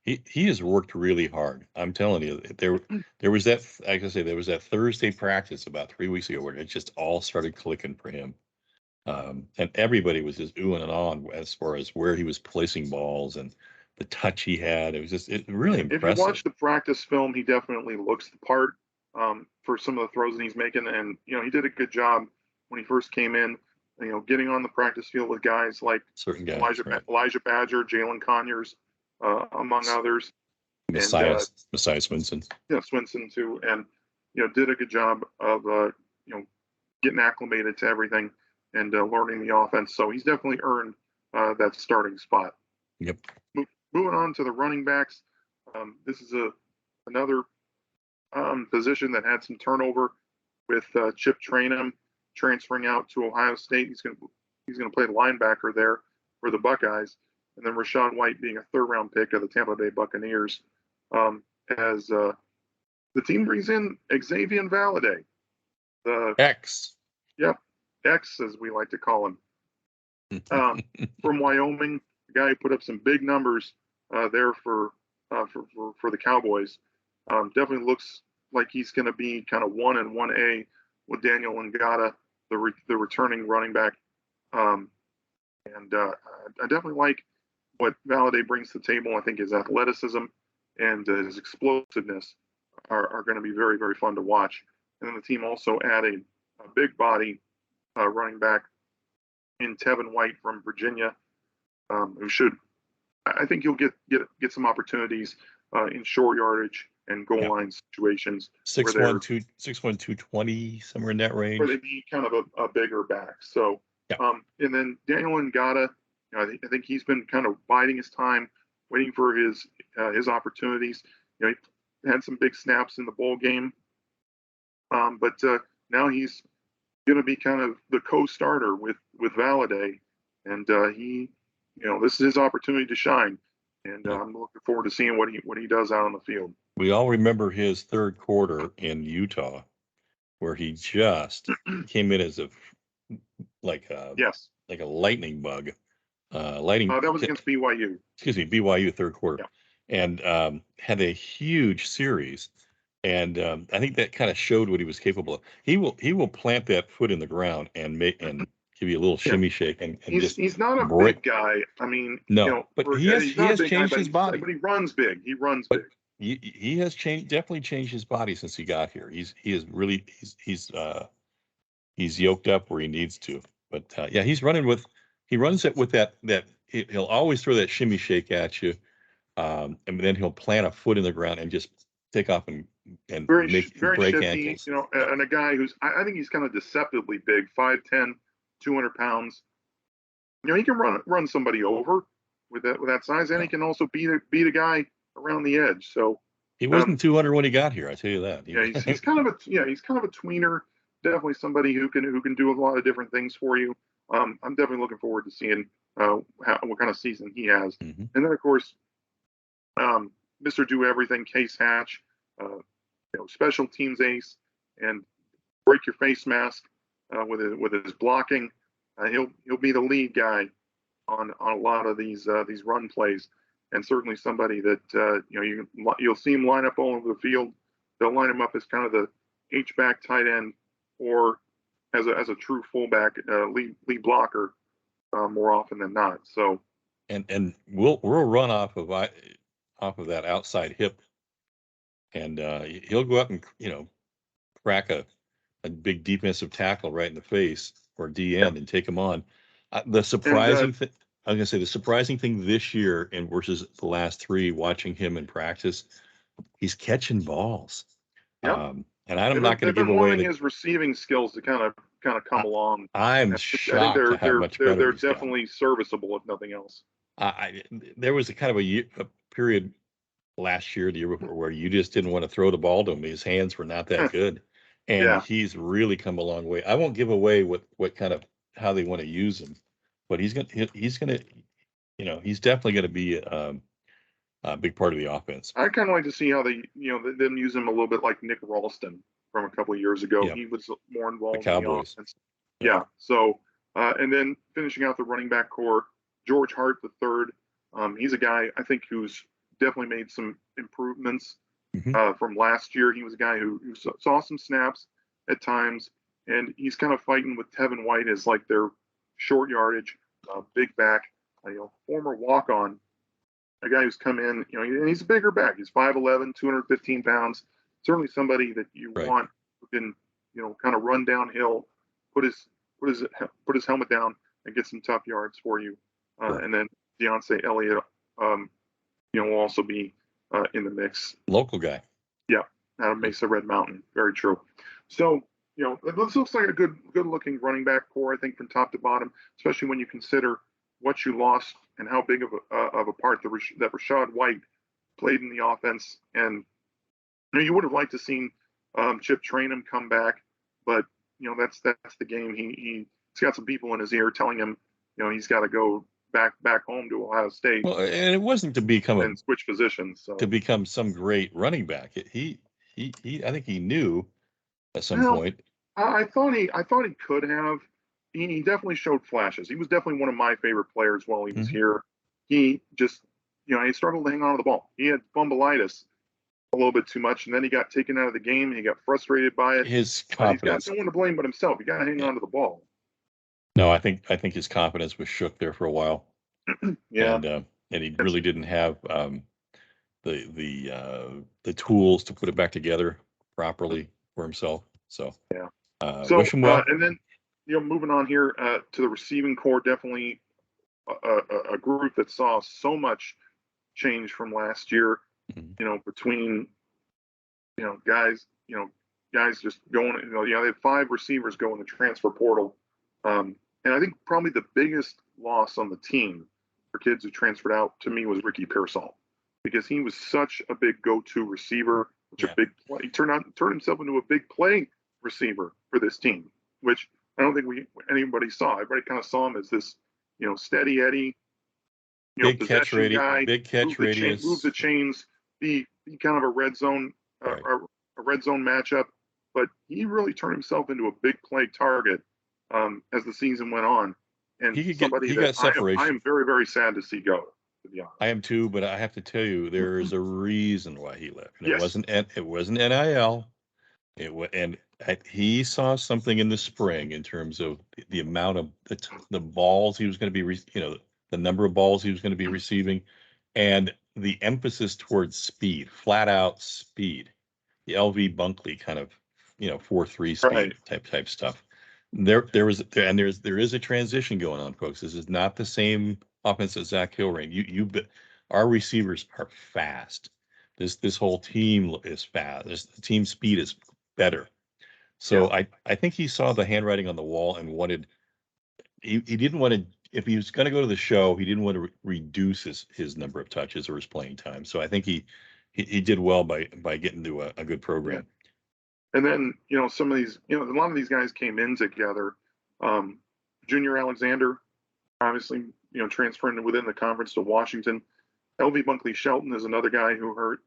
he has worked really hard. I'm telling you, there was that, like I say, there was that Thursday practice about 3 weeks ago where it just all started clicking for him. And everybody was just oohing and ahhing as far as where he was placing balls and the touch he had. It was just really If you impressive. watch the practice film, he definitely looks the part for some of the throws that he's making, and he did a good job when he first came in. Getting on the practice field with guys like Certain guys, Elijah right? Elijah Badger, Jalen Conyers, among others, and Messiah Swinson. Swinson too, and did a good job of getting acclimated to everything and learning the offense. So he's definitely earned that starting spot. Yep. Moving on to the running backs, this is another position that had some turnover with Chip Trainum transferring out to Ohio State. He's going to play linebacker there for the Buckeyes, and then Rachaad White being a third-round pick of the Tampa Bay Buccaneers. As the team brings in Xavier Valade, the X. Yep, X as we like to call him, from Wyoming. The guy who put up some big numbers there for the Cowboys. Definitely looks like he's going to be kind of 1 and 1A with Daniel Ngata, the returning running back. I definitely like what Valade brings to the table. I think his athleticism and his explosiveness are going to be very, very fun to watch. And then the team also added a big body running back in Tevin White from Virginia, who should, I think he'll get some opportunities in short yardage and goal line situations. 6'1", 220, somewhere in that range. Where they need kind of a bigger back. So, and then Daniel Ngata, I think he's been kind of biding his time, waiting for his opportunities. He had some big snaps in the bowl game, but now he's going to be kind of the co-starter with Valade, and this is his opportunity to shine. And I'm looking forward to seeing what he does out on the field. We all remember his third quarter in Utah, where he just came in as like a lightning bug. That was against BYU. Excuse me, BYU third quarter, and had a huge series. And I think that kind of showed what he was capable of. He will plant that foot in the ground and give you a little shimmy shake and he's not a big guy. I mean, but he has changed his body. But he runs big. He runs big. He has definitely changed his body since he got here. He's yoked up where he needs to. But he runs it with that he'll always throw that shimmy shake at you, and then he'll plant a foot in the ground and just take off and very break shifty, ankles. And a guy who's I think he's kind of deceptively big, 5'10", 200 pounds. He can run somebody over with that size, and he can also beat a guy around the edge. So he wasn't 200 when he got here. I tell you that. He's kind of a tweener. Definitely somebody who can do a lot of different things for you. I'm definitely looking forward to seeing what kind of season he has. Mm-hmm. And then of course, Mr. Do Everything, Case Hatch, special teams ace, and break your face mask with his blocking. He'll be the lead guy on a lot of these run plays, and certainly somebody that you'll see him line up all over the field. They'll line him up as kind of the H-back tight end or as a true fullback lead blocker more often than not. So and we'll run off of that outside hip, and he'll go up and crack a big defensive tackle right in the face or D end and take him on. The surprising thing, I was gonna say, the surprising thing this year and versus the last three, watching him in practice, he's catching balls. And I'm not going to give away his receiving skills to kind of come along. I'm shocked at how much better they're definitely serviceable, if nothing else. There was a kind of a period last year, the year before, where you just didn't want to throw the ball to him. His hands were not that good, and he's really come a long way. I won't give away what kind of how they want to use him, but he's definitely going to be a big part of the offense. I kind of like to see how they them use him a little bit like Nick Ralston from a couple of years ago. He was more involved in the offense. So and then finishing out the running back core, George Hart III. He's a guy I think who's definitely made some improvements from last year. He was a guy who saw some snaps at times, and he's kind of fighting with Tevin White as like their short yardage, big back, former walk-on, a guy who's come in, and he's a bigger back. He's 5'11", 215 pounds. Certainly somebody that you want who can, kind of run downhill, put his helmet down and get some tough yards for you. And then Deontay Elliott, will also be in the mix. Local guy. Yeah, out of Mesa Red Mountain. Very true. So, this looks like a good-looking running back core, I think, from top to bottom, especially when you consider what you lost and how big of a part that Rashad White played in the offense. And you would have liked to seen Chip Trainum come back, but that's the game. He's got some people in his ear telling him, he's got to go back home to Ohio State. Well, and it wasn't to become switch positions. So. To become some great running back. He I think he knew at some point. I thought he could have. He definitely showed flashes. He was definitely one of my favorite players while he was here. He just, he struggled to hang on to the ball. He had fumbleitis a little bit too much, and then he got taken out of the game. And he got frustrated by it. His confidence. He's got no one to blame but himself. You got to hang on to the ball. No, I think his confidence was shook there for a while. Yeah, and he really didn't have the tools to put it back together properly for himself. So yeah. Wish him well. And then moving on here to the receiving core, definitely a group that saw so much change from last year. Between guys just going. They had 5 receivers go in the transfer portal, and I think probably the biggest loss on the team for kids who transferred out to me was Ricky Pearsall, because he was such a big go-to receiver, a big play. He turned himself into a big play receiver for this team, which I don't think anybody saw. Everybody kind of saw him as this, steady Eddie, big catch radius, move the chains, be kind of a red zone, a red zone matchup. But he really turned himself into a big play target as the season went on. And he got separation. I am very, very sad to see go. To be honest, I am too, but I have to tell you, there is a reason why he left. And it wasn't NIL. He saw something in the spring in terms of the amount of the balls he was going to be, the number of balls he was going to be receiving, and the emphasis towards speed, flat out speed, the LV Bunkley kind of, 4.3 speed type stuff. There is a transition going on, folks. This is not the same offense as Zach Hillring. Our receivers are fast. This whole team is fast. The team speed is better. So I think he saw the handwriting on the wall and he didn't want to, if he was going to go to the show, he didn't want to reduce his number of touches or his playing time. So I think he did well by getting to a good program. Yeah. And then, some of these, a lot of these guys came in together. Junior Alexander, obviously, transferring within the conference to Washington. LV Bunkley Shelton is another guy who hurt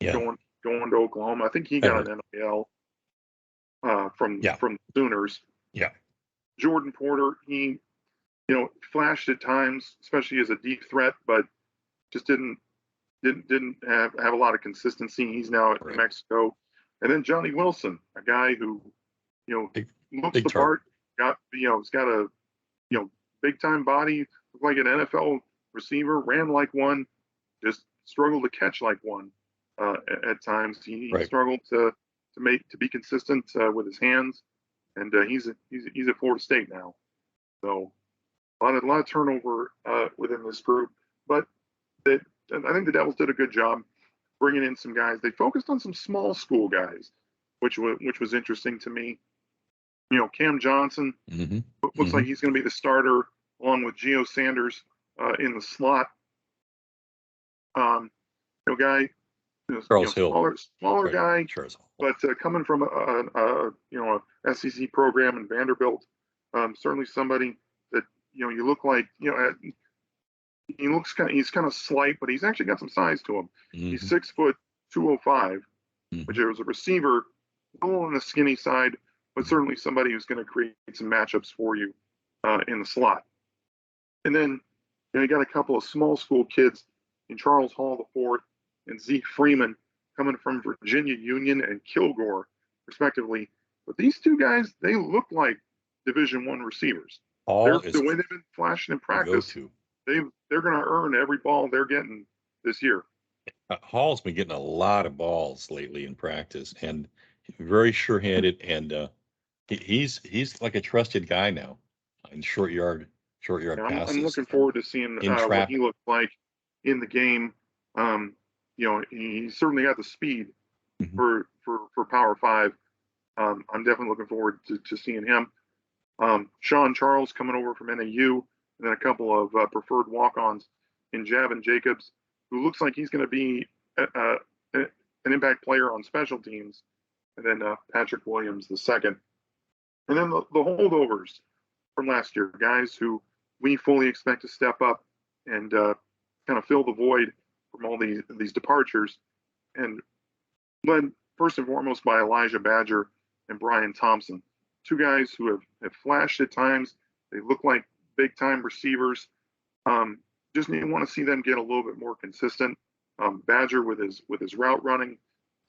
going to Oklahoma. I think he got an NIL from the Sooners. Yeah. Jordan Porter, he, flashed at times, especially as a deep threat, but just didn't have a lot of consistency. He's now at New Mexico. And then Johnny Wilson, a guy who, looks the part, he's got a, big time body, looked like an NFL receiver, ran like one, just struggled to catch like one at times. He struggled to be consistent with his hands, and he's at Florida State now. So a lot of turnover within this group, but I think the Devils did a good job bringing in some guys. They focused on some small school guys, which was interesting to me. Cam Johnson looks like he's going to be the starter along with Gio Sanders in the slot. Guy, Charles Hill, smaller guy, Charles. But coming from a SEC program in Vanderbilt, certainly somebody that you look like he's kind of slight, but he's actually got some size to him. He's 6 foot 205, which is a receiver, a little on the skinny side, but certainly somebody who's going to create some matchups for you in the slot. And then you got a couple of small school kids in Charles Hall IV and Zeke Freeman coming from Virginia Union and Kilgore, respectively. But these two guys, they look like Division I receivers. Hall is the way they've been flashing in the practice, go-to. they're going to earn every ball they're getting this year. Hall's been getting a lot of balls lately in practice, and very sure-handed, and he's like a trusted guy now in short yard Yeah, I'm passes looking and forward to seeing in what he traffic. looks like in the game. He certainly got the speed Mhm. for Power Five. I'm definitely looking forward to seeing him. Sean Charles coming over from NAU, and then a couple of preferred walk-ons in Javin Jacobs, who looks like he's going to be an impact player on special teams, and then Patrick Williams the second, and then the holdovers from last year, guys who we fully expect to step up and kind of fill the void from all these departures, and led first and foremost by Elijah Badger and Brian Thompson, two guys who have flashed at times. They look like big time receivers. Just want to see them get a little bit more consistent. Badger with his route running,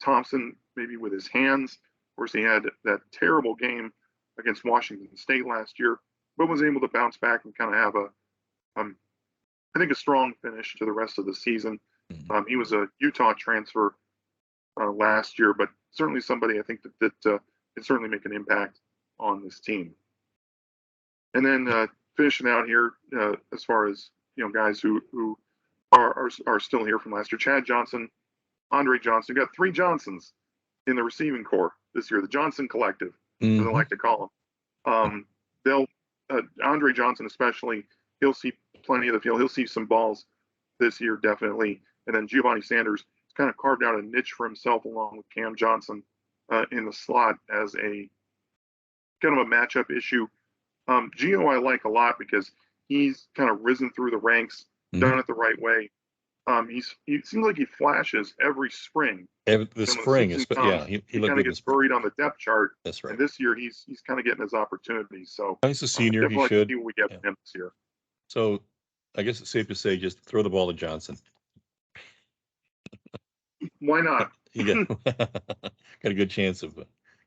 Thompson maybe with his hands. Of course, he had that terrible game against Washington State last year, but was able to bounce back and kind of have I think a strong finish to the rest of the season. He was a Utah transfer last year, but certainly somebody I think that can certainly make an impact on this team. And then finishing out here, as far as guys who are still here from last year, Chad Johnson, Andre Johnson. We've got three Johnsons in the receiving corps this year, the Johnson Collective, as I like to call them. Andre Johnson especially, he'll see plenty of the field. He'll see some balls this year, definitely. And then Giovanni Sanders has kind of carved out a niche for himself along with Cam Johnson in the slot as a kind of a matchup issue. Gio I like a lot because he's kind of risen through the ranks, done it the right way. He seems like he flashes every spring. The spring is, yeah, he he looked kind good of in the gets spring. buried on the depth chart. That's right. And this year he's kind of getting his opportunities. So He's a senior. He definitely should. see what we get from him this year. So I guess it's safe to say just throw the ball to Johnson. Why not? You got a good chance of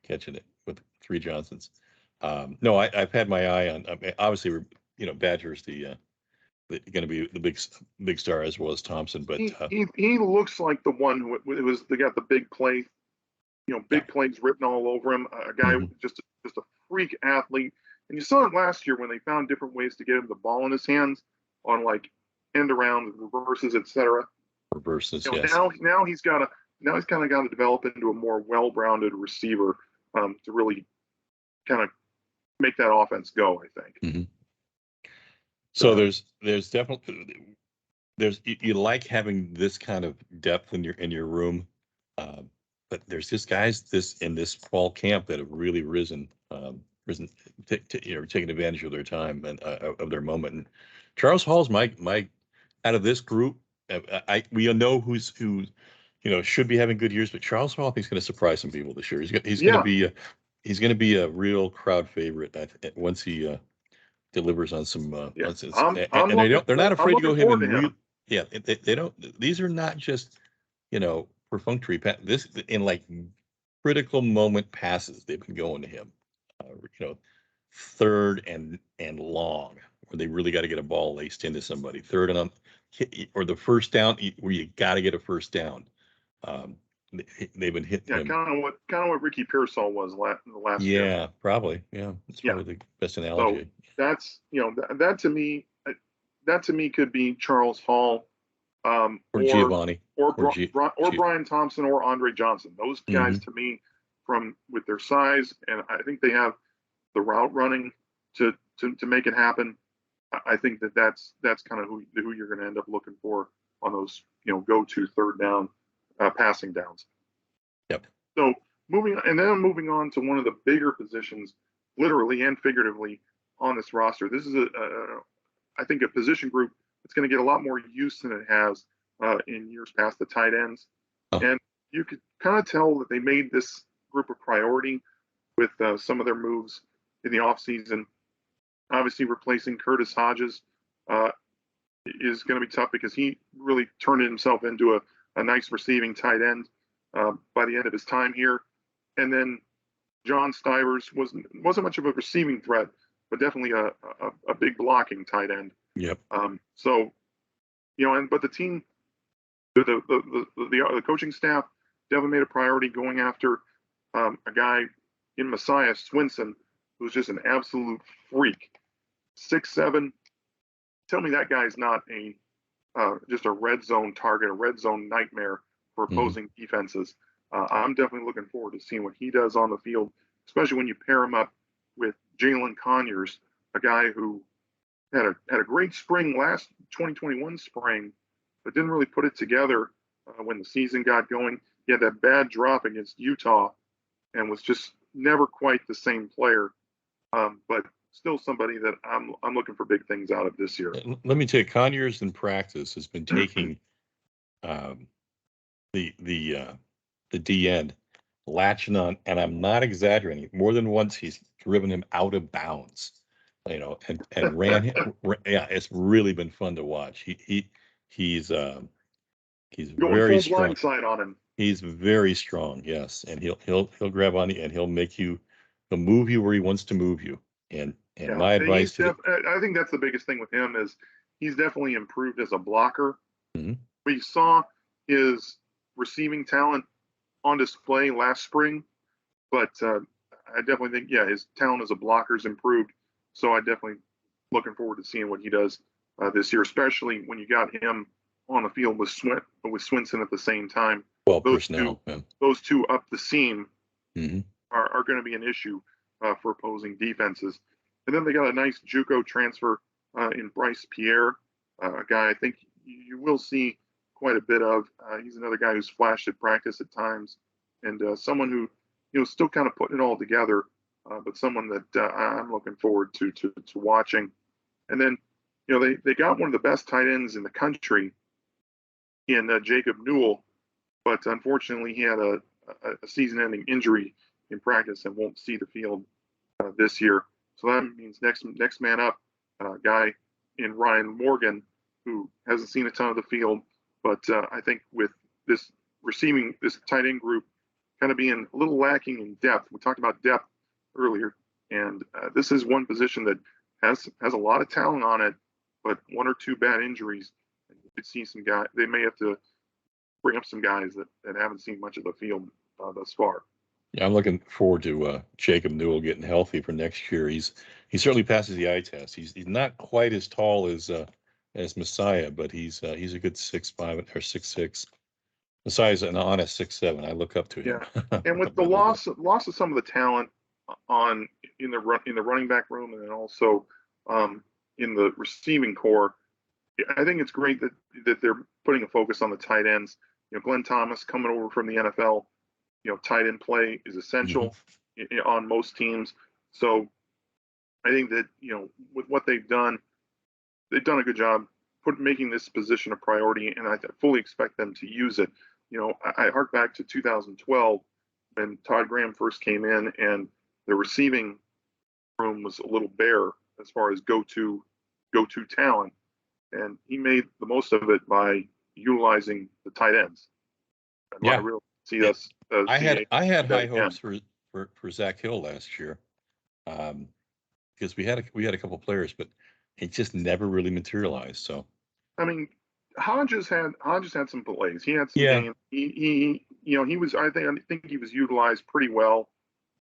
catching it with three Johnsons. No, I've had my eye on. Obviously, Badger's the going to be the big star as well as Thompson. But he looks like the one who they got the big play, big plays written all over him. A guy just a freak athlete. And you saw it last year when they found different ways to get him the ball in his hands on like end around reverses, etc. Reverses, yes. Now he's kind of got to develop into a more well-rounded receiver to really kind of make that offense go, I think. So there's definitely you like having this kind of depth in your room, but there's just guys in this fall camp that have really risen, taking advantage of their time and of their moment. And Charles Hall's my out of this group. We know who should be having good years, but Charles Hall I think is going to surprise some people this year. He's going to be a real crowd favorite once he delivers on some. They're not afraid to go him and they don't. These are not just perfunctory this in like critical moment passes they've been going to him. Third and long where they really got to get a ball laced into somebody. Third and or the first down where you got to get a first down. They've been hitting him. Kind of what Ricky Pearsall was in the last year. Yeah, probably. Yeah, that's probably the best analogy. So that's that to me could be Charles Hall, or Giovanni, or Brian Thompson, or Andre Johnson. Those guys to me, with their size, and I think they have the route running to make it happen. I think that's kind of who you're going to end up looking for on those go-to third down passing downs. Yep. So moving on to one of the bigger positions, literally and figuratively, on this roster. This is I think a position group that's going to get a lot more use than it has in years past, the tight ends. And you could kind of tell that they made this group a priority with some of their moves in the offseason. Obviously, replacing Curtis Hodges is going to be tough because he really turned himself into a nice receiving tight end by the end of his time here. And then John Stivers wasn't much of a receiving threat, but definitely a big blocking tight end. Yep. So, but the team, the coaching staff definitely made a priority going after a guy in Messiah Swinson, who's just an absolute freak. 6'7". Tell me that guy's not just a red zone target, a red zone nightmare for opposing defenses. I'm definitely looking forward to seeing what he does on the field, especially when you pair him up with Jalen Conyers, a guy who had a great spring last 2021 spring, but didn't really put it together when the season got going. He had that bad drop against Utah and was just never quite the same player. But still somebody that I'm looking for big things out of this year. Let me tell you, Conyers in practice has been taking the D end, latching on, and I'm not exaggerating. More than once, he's driven him out of bounds, and ran him. Yeah, it's really been fun to watch. He's Going very full strong. blindside on him. He's very strong, yes, and he'll grab on you, and he'll move you where he wants to move you. And Yeah, my advice I think that's the biggest thing with him is he's definitely improved as a blocker. Mhm. We saw his receiving talent on display last spring, but I definitely think, his talent as a blocker has improved. So I definitely looking forward to seeing what he does this year, especially when you got him on the field with Swinson at the same time. Well, those personnel, those two up the seam mm-hmm. are going to be an issue for opposing defenses. And then they got a nice JUCO transfer in Bryce Pierre, a guy I think you will see quite a bit of. He's another guy who's flashed at practice at times, and someone who still kind of putting it all together, but someone that I'm looking forward to watching. And then they got one of the best tight ends in the country in Jacob Newell, but unfortunately he had a season-ending injury in practice and won't see the field this year. So that means next man up, guy in Ryan Morgan, who hasn't seen a ton of the field, but I think with this tight end group kind of being a little lacking in depth. We talked about depth earlier, and this is one position that has a lot of talent on it, but one or two bad injuries. You could see some guys. They may have to bring up some guys that haven't seen much of the field thus far. Yeah, I'm looking forward to Jacob Newell getting healthy for next year. He certainly passes the eye test. He's not quite as tall as Messiah, but he's a good 6'5" or 6'6". Messiah's an honest 6'7". I look up to him. Yeah, and with the loss of some of the talent in the running back room, and then also in the receiving core, I think it's great that they're putting a focus on the tight ends. Glenn Thomas coming over from the NFL. Tight end play is essential on most teams. So I think that with what they've done a good job making this position a priority, and I fully expect them to use it. I hark back to 2012 when Todd Graham first came in, and the receiving room was a little bare as far as go-to talent, and he made the most of it by utilizing the tight ends. And I really see us. I had high hopes for Zach Hill last year, because we had a couple players, but it just never really materialized. So I mean, Hodges had some plays. He had some games. He was. I think he was utilized pretty well,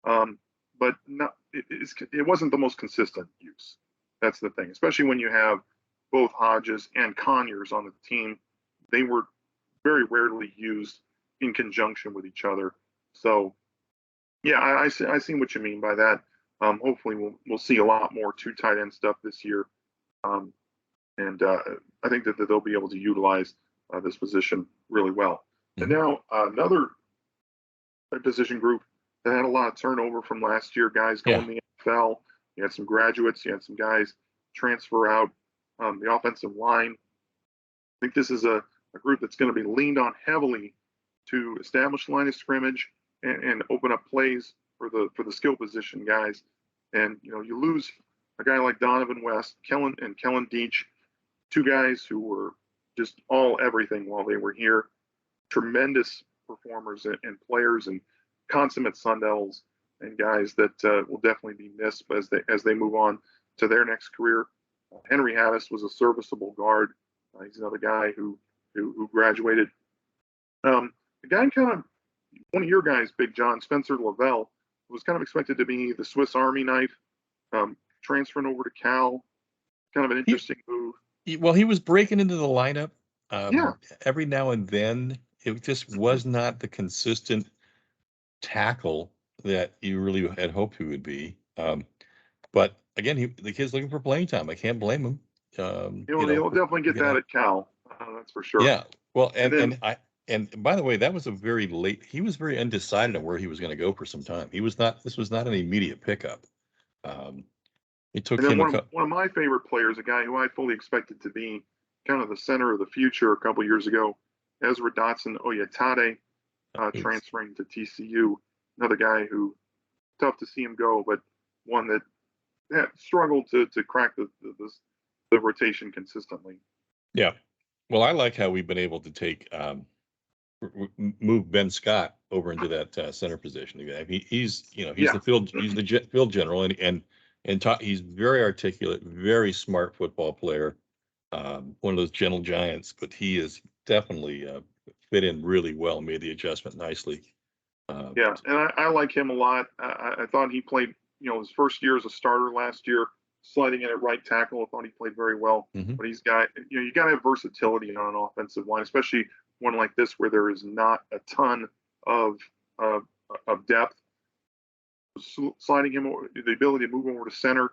but not. It wasn't the most consistent use. That's the thing, especially when you have both Hodges and Conyers on the team. They were very rarely used in conjunction with each other. So, yeah, I see what you mean by that. Hopefully, we'll see a lot more two tight end stuff this year. And I think that they'll be able to utilize this position really well. And now another position group that had a lot of turnover from last year, guys going to the NFL. You had some graduates, you had some guys transfer out. The offensive line. I think this is a group that's going to be leaned on heavily to establish line of scrimmage and open up plays for the skill position guys. And you lose a guy like Donovan West, Kellen Deach, two guys who were just all everything while they were here. Tremendous performers and players and consummate Sun Devils and guys that will definitely be missed as they move on to their next career. Henry Hattis was a serviceable guard. He's another guy who graduated. The guy kind of one of your guys, Big John, Spencer Lavelle, was kind of expected to be the Swiss Army knife, transferring over to Cal. Kind of an interesting move. Well, he was breaking into the lineup Yeah. every now and then. It just was not the consistent tackle that you really had hoped he would be. But again, the kid's looking for playing time. I can't blame him. He'll definitely get that at Cal. That's for sure. Yeah. Well, and by the way, that was a very late. He was very undecided on where he was going to go for some time. This was not an immediate pickup. It took him one of my favorite players, a guy who I fully expected to be kind of the center of the future a couple years ago, Ezra Dotson Oyatade, transferring to TCU. Another guy who tough to see him go, but one that struggled to crack the rotation consistently. Yeah. Well, I like how we've been able to take move Ben Scott over into that center position. He's the field general, and he's very articulate, very smart football player. One of those gentle giants, but he is definitely fit in really well, made the adjustment nicely. And I like him a lot. I thought he played, his first year as a starter last year, sliding in at right tackle. I thought he played very well. Mm-hmm. But he's got, you got to have versatility on an offensive line, especially one like this where there is not a ton of depth. Sliding him, the ability to move over to center,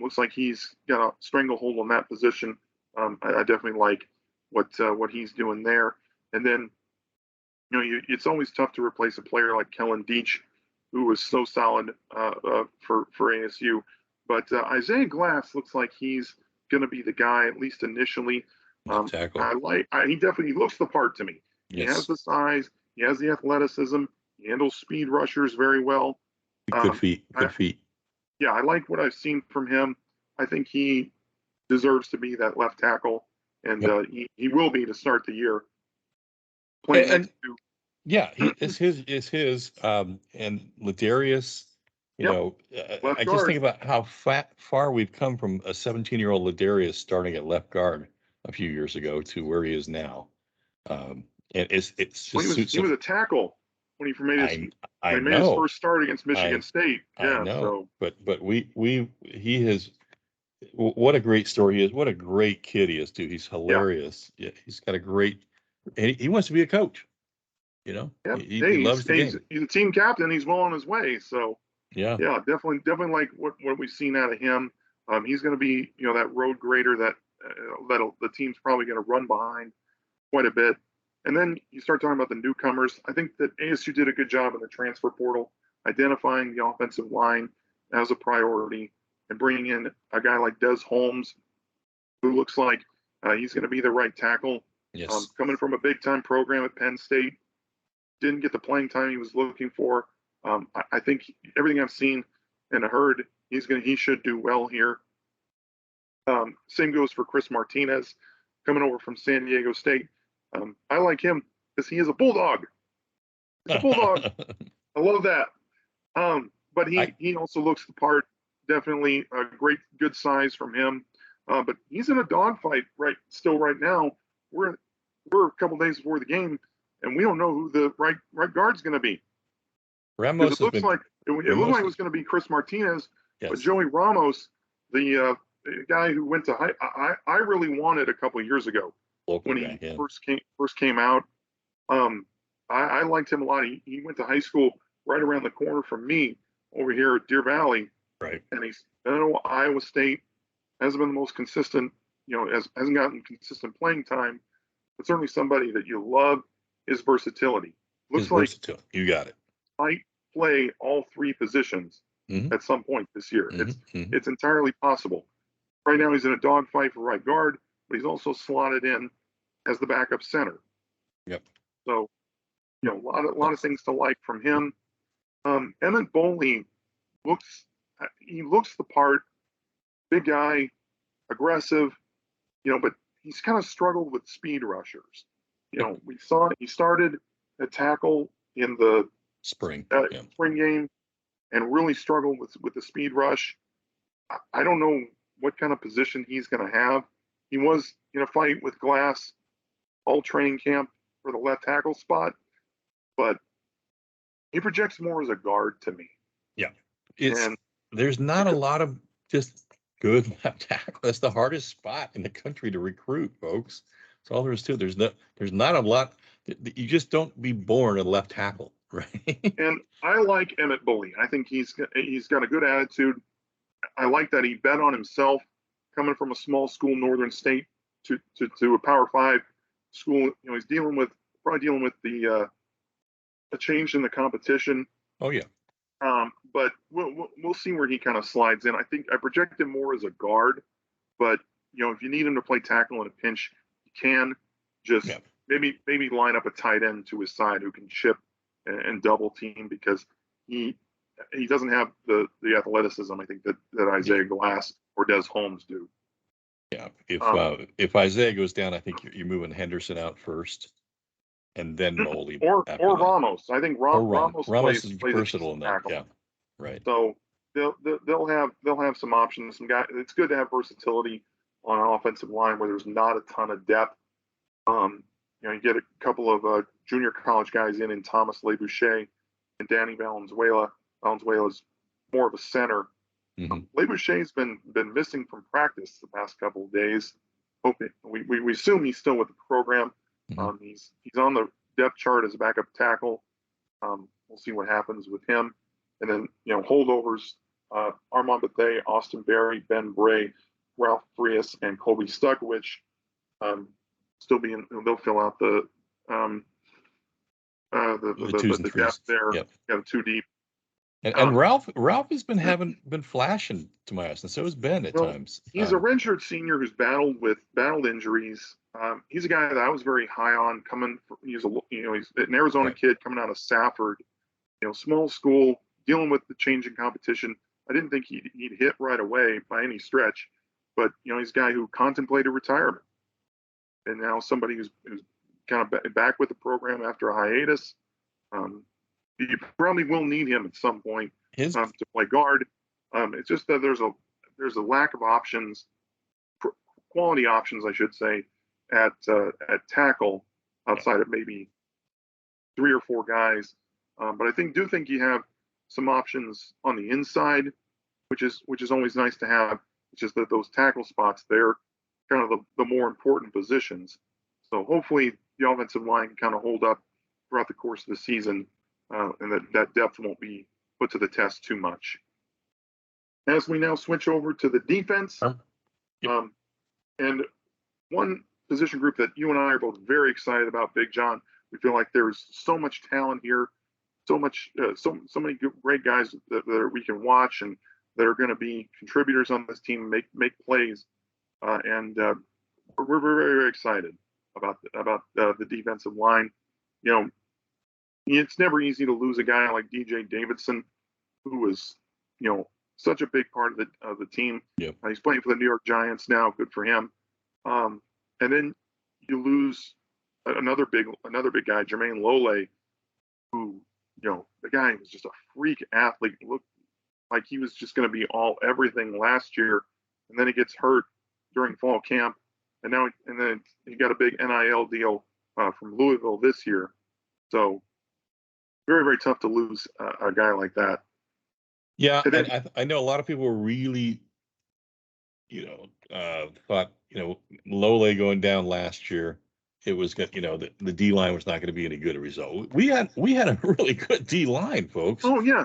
looks like he's got a stranglehold on that position. I definitely like what he's doing there. And then, it's always tough to replace a player like Kellen Deach, who was so solid for ASU. But Isaiah Glass looks like he's going to be the guy, at least initially. He definitely looks the part to me. Yes. He has the size, he has the athleticism, he handles speed rushers very well. Good feet. Yeah, I like what I've seen from him. I think he deserves to be that left tackle, and he will be to start the year. It's his. And Ladarius, I just think about how far we've come from a 17-year-old Ladarius starting at left guard a few years ago to where he is now. And it's just he was a tackle when he made his first start against Michigan State. Yeah, I know. But he has. What a great story he is. What a great kid he is too. He's hilarious. Yeah, he's got a great. And he wants to be a coach. He loves the game. He's a team captain. He's well on his way. So yeah, definitely like what we've seen out of him. He's going to be that road grader that the team's probably going to run behind quite a bit. And then you start talking about the newcomers. I think that ASU did a good job in the transfer portal, identifying the offensive line as a priority and bringing in a guy like Des Holmes, who looks like he's going to be the right tackle. Yes. Coming from a big-time program at Penn State, didn't get the playing time he was looking for. I think everything I've seen and heard, he should do well here. Same goes for Chris Martinez, coming over from San Diego State. I like him because he is a bulldog. He's a bulldog. I love that. But he also looks the part. Definitely a good size from him. But he's in a dogfight right now. We're a couple days before the game, and we don't know who the right guard's going to be. Ramos it looked like it was going to be Chris Martinez, but Joey Ramos, the guy who went to I really wanted a couple of years ago when he first came out. I liked him a lot. He went to high school right around the corner from me over here at Deer Valley. Right. And he's Iowa State hasn't been the most consistent, hasn't gotten consistent playing time, but certainly somebody that you love his versatility. Looks like you got it. Might play all three positions at some point this year. It's entirely possible. Right now he's in a dogfight for right guard, but he's also slotted in as the backup center. Yep. So, a lot of things to like from him. Emmett Boley looks the part, big guy, aggressive, but he's kind of struggled with speed rushers. We saw he started a tackle in the spring game and really struggled with the speed rush. I don't know what kind of position he's going to have. He was in a fight with Glass all training camp for the left tackle spot, but he projects more as a guard to me. Yeah. And There's not a lot of just good left tackle. That's the hardest spot in the country to recruit, folks. That's all there is to it. There's not a lot. You just don't be born a left tackle, right? and I like Emmett Bully. I think he's got a good attitude. I like that he bet on himself, coming from a small school, Northern State, to a Power 5 school. You know, he's probably dealing with the a change in the competition. Oh yeah. But we'll see where he kind of slides in. I think I project him more as a guard, but you know, if you need him to play tackle in a pinch, you can just maybe line up a tight end to his side who can chip and double team, because he doesn't have the athleticism I think that Isaiah Glass or Des Holmes do. Yeah, if Isaiah goes down, I think you're moving Henderson out first, and then Moley or Ramos. I think Ramos is plays versatile enough. tackle. Yeah, right. So they'll have some options. Some guys. It's good to have versatility on an offensive line where there's not a ton of depth. You know, you get a couple of junior college guys in Thomas Leboucher and Danny Valenzuela. Valenzuela's more of a center. Mm-hmm. Leboucher's been missing from practice the past couple of days. We assume he's still with the program. Mm-hmm. He's on the depth chart as a backup tackle. We'll see what happens with him. And then, you know, holdovers, Armand Bethea, Austin Berry, Ben Bray, Ralph Frias, and Colby Stuckowich still being, they'll fill out the depth there. Yep. Got a 2 deep. And Ralph has been flashing to my eyes, and so has Ben at times. He's a redshirt senior who's battled injuries. He's a guy that I was very high on he's an Arizona kid coming out of Safford, you know, small school, dealing with the changing competition. I didn't think he'd hit right away by any stretch, but you know, he's a guy who contemplated retirement, and now somebody who's kind of back with the program after a hiatus. You probably will need him at some point to play guard. It's just that there's a lack of options, quality options, I should say, at tackle outside of maybe 3 or 4 guys. But I do think you have some options on the inside, which is always nice to have. It's just that those tackle spots, they're kind of the more important positions. So hopefully the offensive line can kind of hold up throughout the course of the season, and that depth won't be put to the test too much. As we now switch over to the defense, and one position group that you and I are both very excited about, Big John. We feel like there's so much talent here, so many great guys that we can watch and that are going to be contributors on this team, make plays, and we're very, very excited about the defensive line. You know, it's never easy to lose a guy like DJ Davidson, who was, you know, such a big part of the team. Yep. He's playing for the New York Giants now. Good for him. And then you lose another big guy, Jermaine Lole, who, you know, the guy was just a freak athlete. Looked like he was just going to be everything last year, and then he gets hurt during fall camp, and then he got a big NIL deal from Louisville this year. So very, very tough to lose a guy like that. Yeah, and I know a lot of people were really, you know, thought, you know, Lole going down last year, it was, you know, the D line was not going to be any good a result. We had a really good D line, folks. Oh yeah,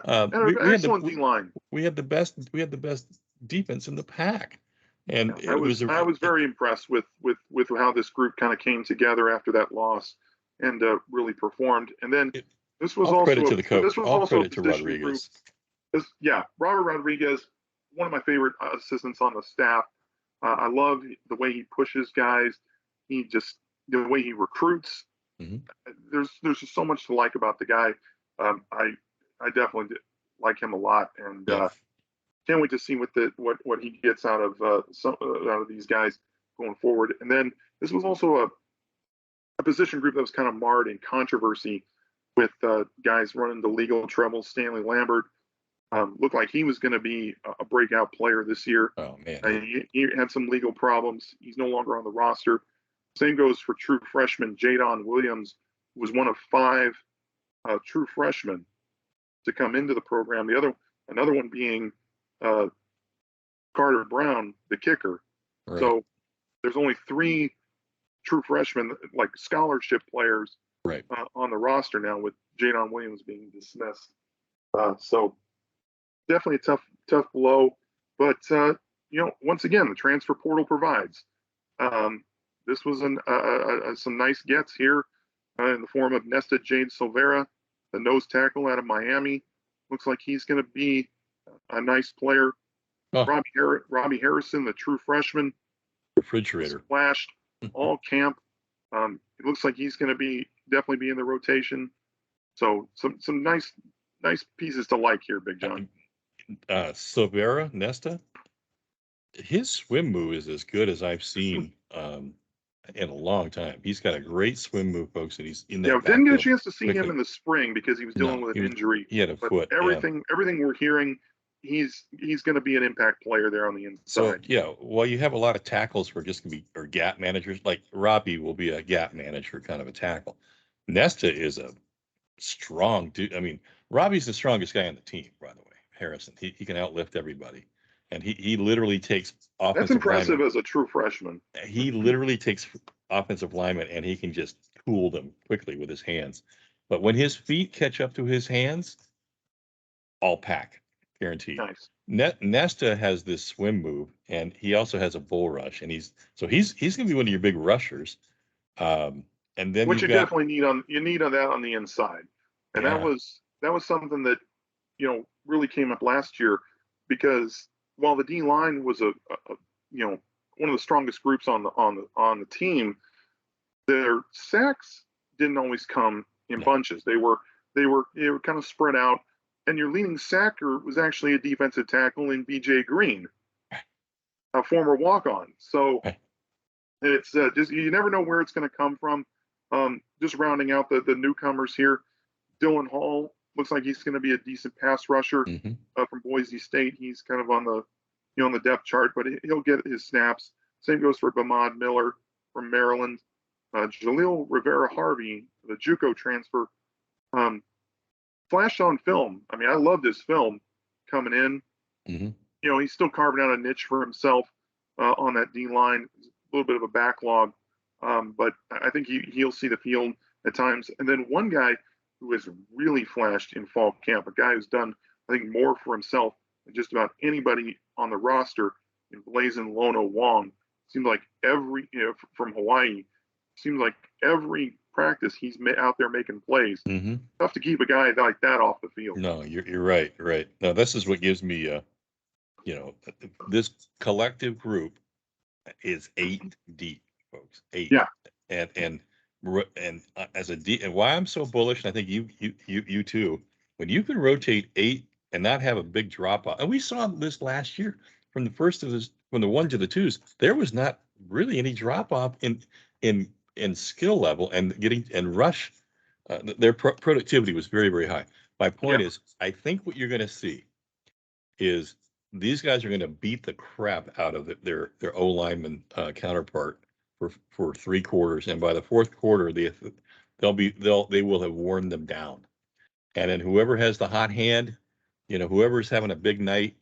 excellent D line. We had the best defense in the pack, and I was very impressed with how this group kind of came together after that loss and really performed. And then this was all also credit to the coach. This was all also credit to Rodriguez. Robert Rodriguez, one of my favorite assistants on the staff. I love the way he pushes guys. The way he recruits. Mm-hmm. There's just so much to like about the guy. I definitely like him a lot, and can't wait to see what he gets out of these guys going forward. And then this was also a position group that was kind of marred in controversy with guys running the legal trouble. Stanley Lambert, Looked like he was going to be a breakout player this year. Oh man, He had some legal problems. He's no longer on the roster. Same goes for true freshman Jadon Williams, who was one of 5 true freshmen to come into the program. Another one being uh, Carter Brown, the kicker. right, So there's only 3 true freshmen, like scholarship players, right. on the roster now, with Jadon Williams being dismissed. So definitely a tough blow. But once again, the transfer portal provides. This was some nice gets here in the form of Nesta Jade Silvera, the nose tackle out of Miami. Looks like he's going to be a nice player. Oh, Robbie Harrison, the true freshman, refrigerator. splashed all camp. It looks like he's going to definitely be in the rotation. So some nice pieces to like here, Big John. Silvera, Nesta, his swim move is as good as I've seen in a long time. He's got a great swim move, folks, and he's in that. Didn't get a backfield chance to see quickly. him in the spring because he was dealing with an injury. He had a But foot. everything we're hearing, he's going to be an impact player there on the inside. So yeah, well, you have a lot of tackles who are just going to be or gap managers. Like Robbie will be a gap manager, kind of a tackle. Nesta is a strong dude. I mean, Robbie's the strongest guy on the team, by the way. Harrison, he can outlift everybody, and he literally takes offensive. That's impressive linemen. As a true freshman. He literally takes offensive linemen and he can just cool them quickly with his hands. But when his feet catch up to his hands, all pack, guaranteed. Nice. Nesta has this swim move, and he also has a bull rush, and he's going to be one of your big rushers. And then which you definitely need on that on the inside, and yeah. that was something that really came up last year, because while the D line was a one of the strongest groups on the team, their sacks didn't always come in bunches. They were kind of spread out, and your leading sacker was actually a defensive tackle in BJ Green, a former walk-on. So it's just, you never know where it's going to come from. Just rounding out the newcomers here, Dylan Hall looks like he's going to be a decent pass rusher from Boise State. He's kind of on the depth chart, but he'll get his snaps. Same goes for Bamad Miller from Maryland. Jaleel Rivera Harvey, the JUCO transfer, flashed on film. I mean, I love this film coming in. He's still carving out a niche for himself on that D line. A little bit of a backlog, but I think he'll see the field at times. And then one guy who has really flashed in fall camp, a guy who's done, I think, more for himself than just about anybody on the roster, in Blazin Lono Wong. Seems like from Hawaii, seems like every practice he's out there making plays. Tough to keep a guy like that off the field. No, you're right. Right. No, this is what gives me, this collective group is 8 deep, folks. 8. Yeah. And as a D, and why I'm so bullish, and I think you too, when you can rotate 8 and not have a big drop off, and we saw this last year from the 1 to the 2s, there was not really any drop off in skill level and getting and rush. Their productivity was very, very high. My point is, I think what you're going to see is these guys are going to beat the crap out of their O lineman counterpart for 3 quarters, and by the 4th quarter, they will have worn them down. And then whoever has the hot hand, whoever's having a big night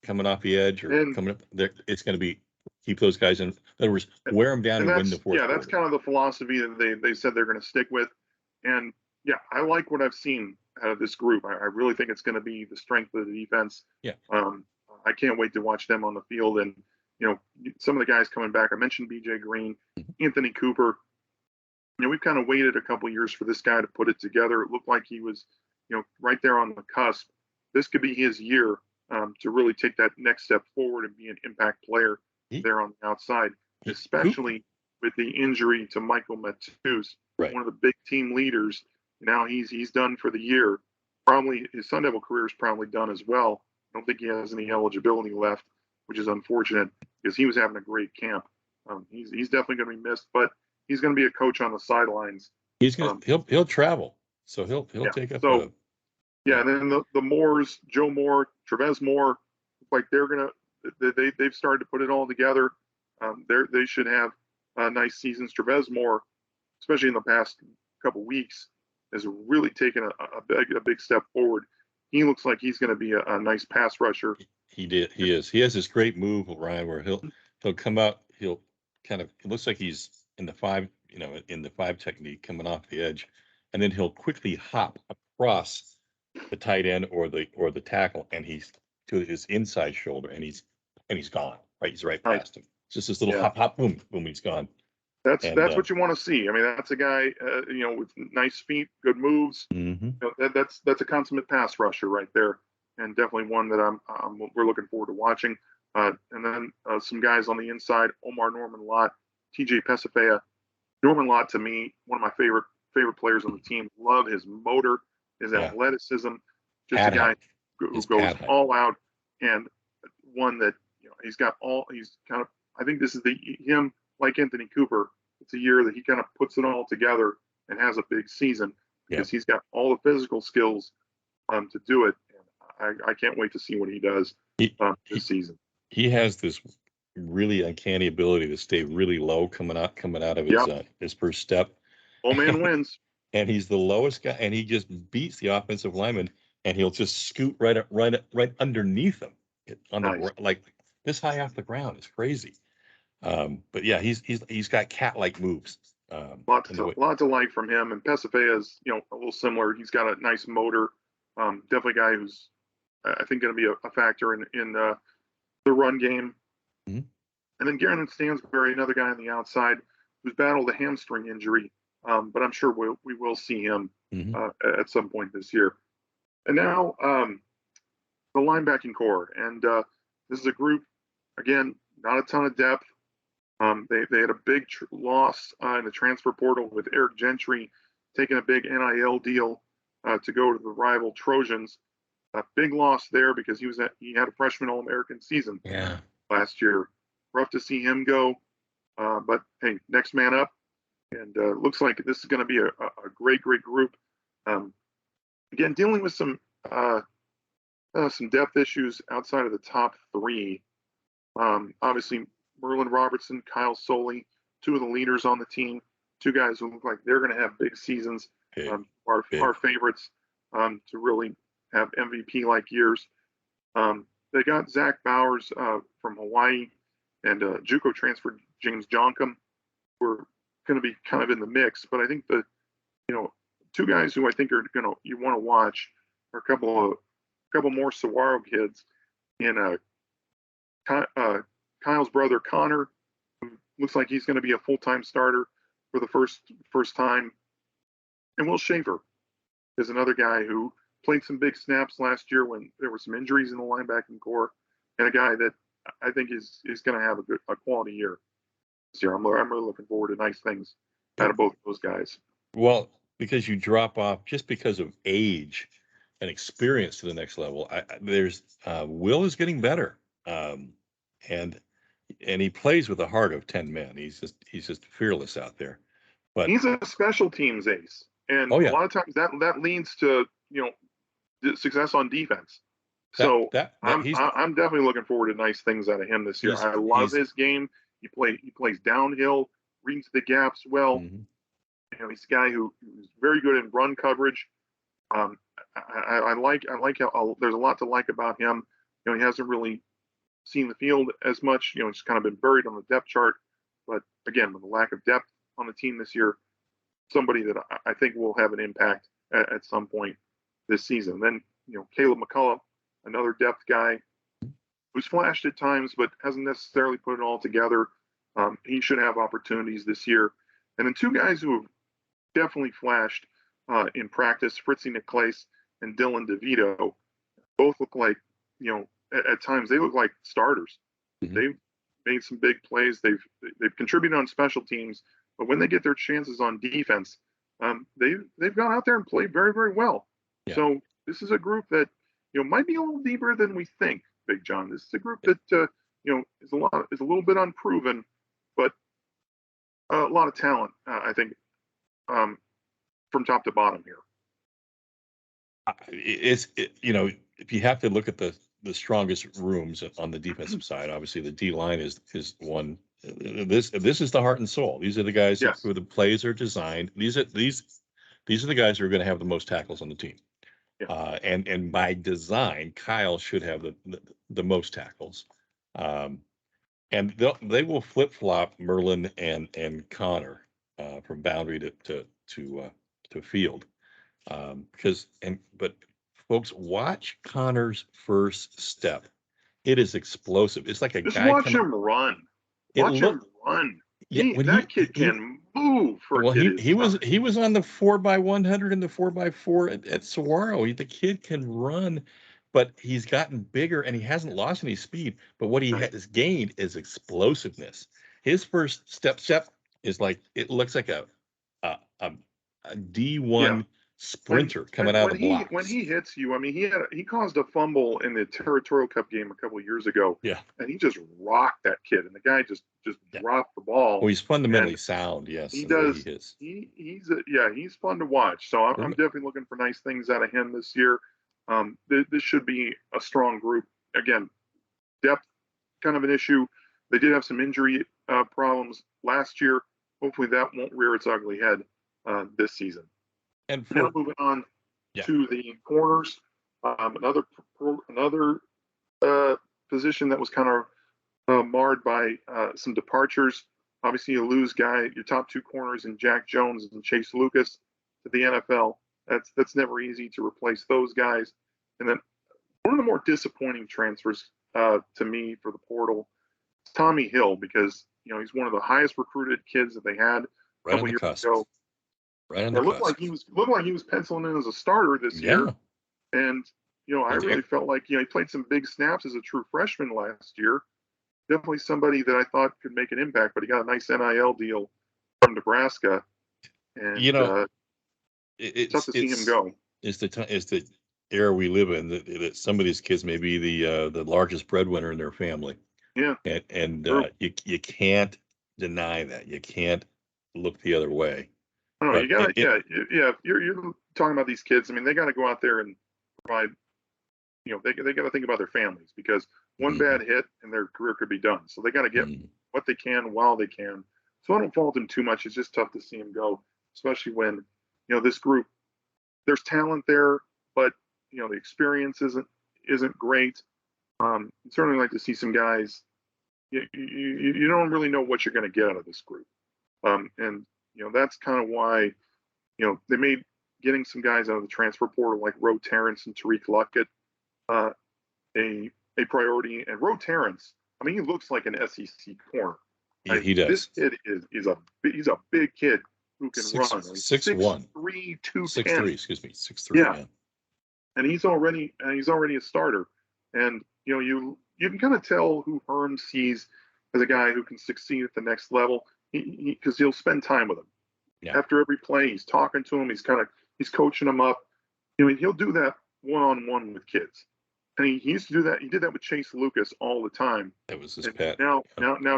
coming off the edge or coming up there, it's going to be keep those guys in other words, wear them down and win the 4th quarter. That's kind of the philosophy that they said they're going to stick with. And I like what I've seen out of this group. I really think it's going to be the strength of the defense. I can't wait to watch them on the field. And some of the guys coming back, I mentioned BJ Green, Anthony Cooper. We've kind of waited a couple of years for this guy to put it together. It looked like he was right there on the cusp. This could be his year to really take that next step forward and be an impact player there on the outside, especially with the injury to Michael Matus, one of the big team leaders. Now he's done for the year. Probably his Sun Devil career is probably done as well. I don't think he has any eligibility left, which is unfortunate because he was having a great camp. He's definitely going to be missed, but he's going to be a coach on the sidelines. He'll travel, so he'll take up. Yeah, and then the Moores, Joe Moore, Trevez Moore, like they've started to put it all together. They should have nice seasons. Trevez Moore, especially in the past couple weeks, has really taken a big step forward. He looks like he's going to be a nice pass rusher. He is. He has this great move, Ryan, where he'll come out. He'll kind of. It looks like he's in the five, in the five technique, coming off the edge, and then he'll quickly hop across the tight end or the tackle, and he's to his inside shoulder, and he's gone. Right, he's right Nice. past him. It's just this little Yeah. hop, boom, boom, he's gone. That's what you want to see. I mean, that's a guy, with nice feet, good moves. Mhm. That's a consummate pass rusher right there, and definitely one that we're looking forward to watching. And then some guys on the inside: Omar Norman Lott, T.J. Pesafea. Norman Lott, to me, one of my favorite players on the team. Love his motor, his athleticism. Just Pad a guy height. who His goes pad height. all out, and one that he's kind of. I think this is him like Anthony Cooper. It's a year that he kind of puts it all together and has a big season because he's got all the physical skills to do it. And I can't wait to see what he does this season. He has this really uncanny ability to stay really low coming out of his first step. Low man wins. And he's the lowest guy, and he just beats the offensive lineman, and he'll just scoot right underneath him on the like this high off the ground. It's crazy. But yeah, he's got cat-like moves. Lot to like from him. And Pesafea is a little similar. He's got a nice motor. Definitely a guy who's I think going to be a factor in the run game. Mm-hmm. And then Garrett Stansbury, another guy on the outside who's battled a hamstring injury, but I'm sure we will see him at some point this year. And now the linebacking core, and this is a group, again, not a ton of depth. They had a big loss in the transfer portal with Eric Gentry taking a big NIL deal to go to the rival Trojans. A big loss there because he had a freshman All-American season last year. Rough to see him go, but hey, next man up. And looks like this is going to be a great group. Again, dealing with some depth issues outside of the top three. Obviously, Merlin Robertson, Kyle Soley, two of the leaders on the team, two guys who look like they're going to have big seasons. Our favorites to really have MVP-like years. They got Zach Bowers from Hawaii and JUCO transfer James Joncom. We're going to be kind of in the mix, but I think the two guys who I think are you want to watch are a couple more Saguaro kids in Kyle's brother Connor, who looks like he's going to be a full-time starter for the first time, and Will Schaefer is another guy who played some big snaps last year when there were some injuries in the linebacking core, and a guy that I think is going to have a quality year this year. I'm really looking forward to nice things out of both of those guys. Well, because you drop off just because of age and experience to the next level. There's Will is getting better, and he plays with the heart of 10 men. He's just fearless out there. But he's a special teams ace, and a lot of times that leads to success on defense. So I'm definitely looking forward to nice things out of him this year. I love his game. He plays downhill, reads the gaps well. Mm-hmm. He's a guy who's very good in run coverage. I like how there's a lot to like about him. He hasn't really seen the field as much. He's kind of been buried on the depth chart. But again, with the lack of depth on the team this year, somebody that I think will have an impact at some point this season. Then Caleb McCullough, another depth guy who's flashed at times but hasn't necessarily put it all together. He should have opportunities this year. And then two guys who have definitely flashed in practice, Fritzy Nicolais and Dylan DeVito, both look like, at times they look like starters. Mm-hmm. They've made some big plays. They've contributed on special teams, but when they get their chances on defense, they've gone out there and played very, very well. Yeah. So this is a group that might be a little deeper than we think, Big John. This is a group that is a little bit unproven, but a lot of talent, I think, from top to bottom here. if you have to look at the strongest rooms on the defensive side, obviously the D line is one. This is the heart and soul. These are the guys Yes. who the plays are designed. These are the guys who are going to have the most tackles on the team. Yeah. And by design, Kyle should have the most tackles. And they will flip flop Merlin and Connor from boundary to field. But folks, watch Connor's first step. It is explosive. It's like a Just guy watch coming. him run. It Watch him looked run. Yeah, when That kid can move for a well, kid his size. he was on the 4x100 and the 4x4 at Saguaro. The kid can run, but he's gotten bigger and he hasn't lost any speed. But what he Right. has gained is explosiveness. His first step is like it looks like a a, a, a Yeah. D1 sprinter coming out of the When blocks. he hits you, I mean, he caused a fumble in the Territorial Cup game a couple of years ago, Yeah, and he just rocked that kid, and the guy just yeah. dropped the ball. Well, he's fundamentally And sound, yes, he in the way he does. is. He's fun to watch. So I'm definitely looking for nice things out of him this year. This should be a strong group. Again, depth kind of an issue. They did have some injury problems last year. Hopefully that won't rear its ugly head this season. And Now moving on to the corners, another position that was kind of marred by some departures. Obviously, you lose your top two corners in Jack Jones and Chase Lucas to the NFL. That's never easy to replace those guys. And then one of the more disappointing transfers to me for the portal is Tommy Hill, because he's one of the highest recruited kids that they had a couple years ago. Right on It the looked like he was penciling in as a starter this year, and I really felt like he played some big snaps as a true freshman last year. Definitely somebody that I thought could make an impact, but he got a nice NIL deal from Nebraska, and it's tough to see him go. It's the era we live in that some of these kids may be the largest breadwinner in their family. Yeah, and you can't deny that. You can't look the other way. no, But you got yeah. You're talking about these kids. I mean, they got to go out there and provide. They got to think about their families, because one bad hit and their career could be done. So they got to get what they can while they can. So I don't fault him too much. It's just tough to see him go, especially when this group, there's talent there, but the experience isn't great. I'd certainly like to see some guys. You don't really know what you're going to get out of this group, and that's kind of why they made getting some guys out of the transfer portal like Roe Terrence and Tariq Luckett a priority. And Roe Terrence, I mean, he looks like an SEC corner. Yeah, he does. This kid he's a big kid who can run. 6'1", 6'3", 210. 6'3", excuse me, 6'3". Yeah, and he's already a starter. And you can kind of tell who Hearn sees as a guy who can succeed at the next level, because he'll spend time with him. Yeah. After every play, he's talking to him. He's coaching them up. He'll do that one-on-one with kids. And he used to do that. He did that with Chase Lucas all the time. That was his pet. Now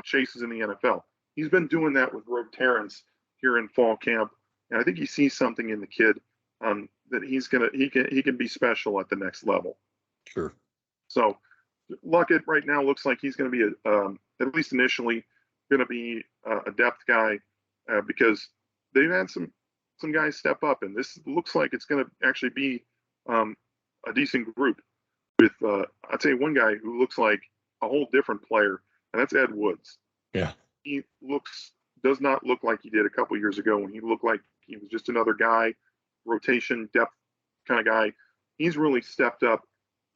Chase is in the NFL. He's been doing that with Roe Terrence here in fall camp, and I think he sees something in the kid that he can be special at the next level. Sure. So Luckett right now looks like he's going to be at least initially going to be a depth guy, because they've had some guys step up, and this looks like it's going to actually be a decent group. With I'd say one guy who looks like a whole different player, and that's Ed Woods. Yeah, he does not look like he did a couple years ago, when he looked like he was just another guy, rotation depth kind of guy. He's really stepped up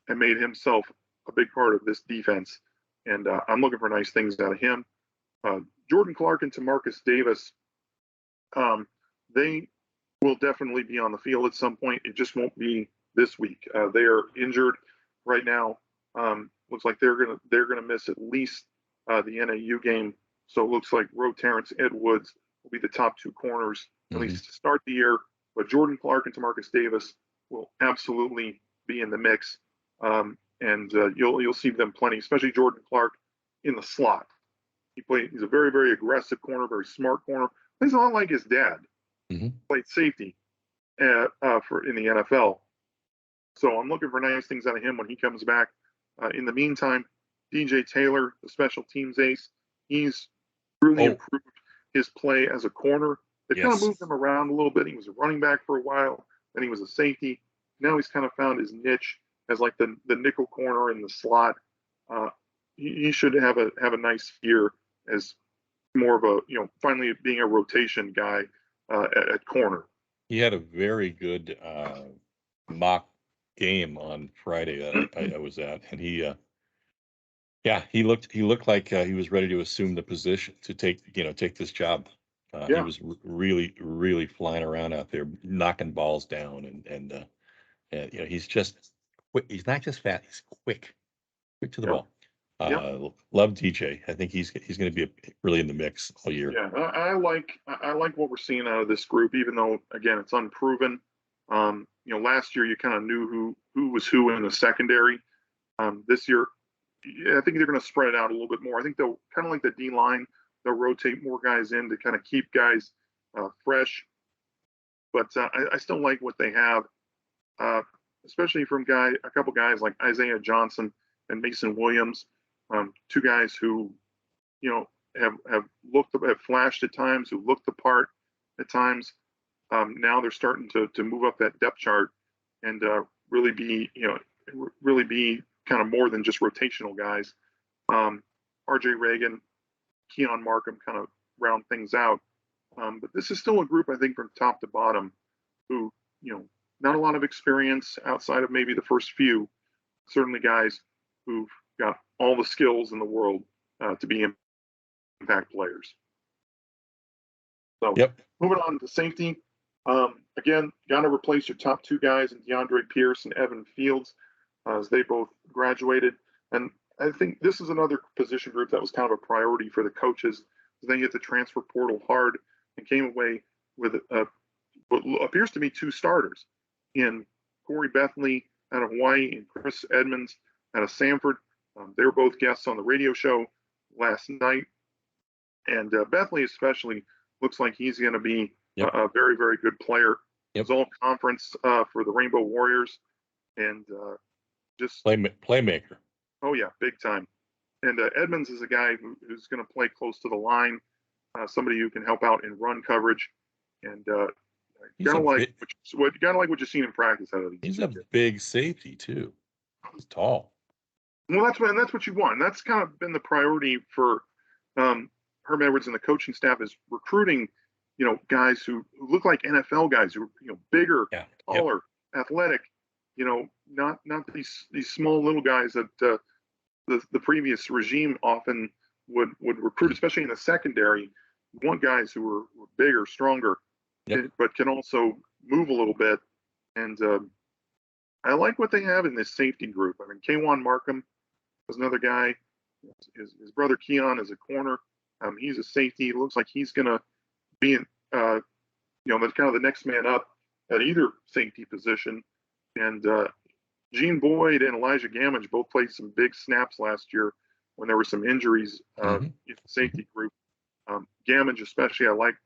and made himself a big part of this defense, and I'm looking for nice things out of him. Jordan Clark and Tamarcus Davis, they will definitely be on the field at some point. It just won't be this week. They are injured right now. Looks like they're gonna miss at least the NAU game. So it looks like Roe Terrence, Ed Woods will be the top two corners at least to start the year. But Jordan Clark and Tamarcus Davis will absolutely be in the mix, and you'll see them plenty, especially Jordan Clark in the slot. He's a very, very aggressive corner, very smart corner. He's a lot like his dad. Played safety in the NFL. So I'm looking for nice things out of him when he comes back. In the meantime, DJ Taylor, the special teams ace, he's really Oh, improved his play as a corner. They kind of yes. moved him around a little bit. He was a running back for a while, then he was a safety. Now he's kind of found his niche as like the nickel corner in the slot. Uh, he should have a nice year as more of a finally being a rotation guy at corner. He had a very good mock game on Friday that I was at, and yeah, he looked like he was ready to assume the position to take this job. He Yeah, was really flying around out there, knocking balls down, and he's just quick. He's not just fat; he's quick to the yep, ball. yep. Love DJ. I think he's going to be really in the mix all year. Yeah, I like what we're seeing out of this group, even though again it's unproven. Last year you kind of knew who was who in the secondary. This year, yeah, I think they're going to spread it out a little bit more. I think they'll kind of like the D line, they'll rotate more guys in to kind of keep guys fresh. But I still like what they have, uh, especially from a couple guys like Isaiah Johnson and Mason Williams, two guys who you know have flashed at times, who looked the part at times. Now they're starting to move up that depth chart and really be kind of more than just rotational guys. R.J. Reagan, Keon Markham kind of round things out. But this is still a group, I think, from top to bottom, who not a lot of experience outside of maybe the first few. Certainly, guys who've got all the skills in the world to be impact players. So, Yep. moving on to safety. Again, got to replace your top two guys in DeAndre Pierce and Evan Fields as they both graduated. And I think this is another position group that was kind of a priority for the coaches. They hit the transfer portal hard and came away with what appears to be two starters in Corey Bethley out of Hawaii and Chris Edmonds out of Sanford. They were both guests on the radio show last night. And Bethley especially looks like he's going to be a very, very good player. Yep. He's all conference for the Rainbow Warriors. And just playmaker. Oh, yeah, big time. And Edmonds is a guy who's going to play close to the line, somebody who can help out in run coverage. And kind of like what you've seen in practice out of these. He's a big safety too. He's tall. Well, that's what you want. That's kind of been the priority for Herm Edwards and the coaching staff is recruiting, guys who look like NFL guys who are bigger, taller, athletic. Not these small little guys that the previous regime often would recruit, especially in the secondary. You want guys who were bigger, stronger, but can also move a little bit. And I like what they have in this safety group. I mean, Kwan Markham was another guy. His brother Keon is a corner. He's a safety. It looks like he's going to be in, that's kind of the next man up at either safety position. And Gene Boyd and Elijah Gamage both played some big snaps last year when there were some injuries in the safety group. Gamage especially, I like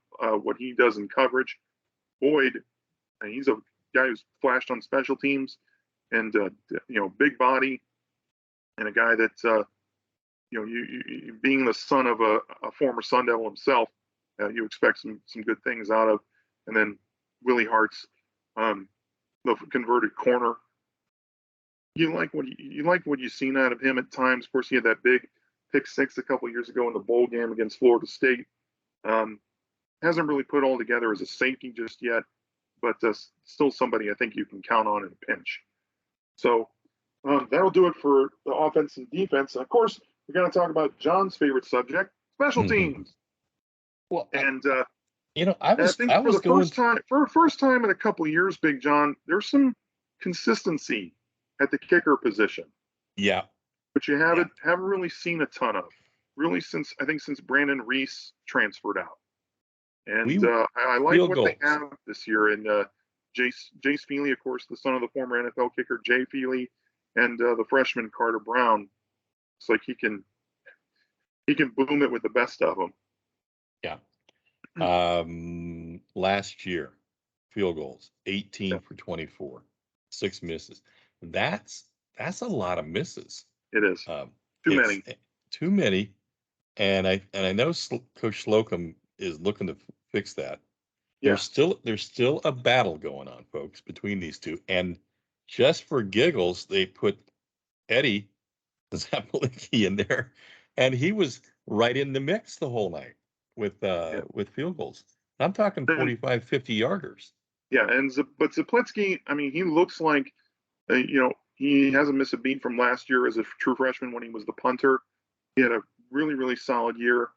what he does in coverage. Boyd, he's a guy who's flashed on special teams and, big body and a guy that, you being the son of a former Sun Devil himself, you expect some good things out of. And then Willie Hart's the converted corner. You like what you've seen out of him at times. Of course, he had that big pick six a couple years ago in the bowl game against Florida State. Hasn't really put all together as a safety just yet, but still somebody I think you can count on in a pinch. So that'll do it for the offense and defense. And of course, we're going to talk about John's favorite subject, special teams. Well, and I think for the first time in a couple of years, Big John, there's some consistency at the kicker position. Yeah. But you haven't really seen a ton of, really since Brandon Reese transferred out. And I like what they have this year. And Jace Feely, of course, the son of the former NFL kicker Jay Feely, and the freshman Carter Brown. It's like he can boom it with the best of them. Yeah. Last year, field goals, 18 for 24, 6 misses. that's a lot of misses. It is too It's many. too many, and I know Coach Slocum is looking to fix that. Yeah. There's still a battle going on, folks, between these two, and just for giggles, they put Eddie Zapolicki in there, and he was right in the mix the whole night with field goals. I'm talking 45, 50 yarders. Yeah, but Zapolicki, I mean, he looks like he hasn't missed a beat from last year as a true freshman when he was the punter. He had a really, really solid year.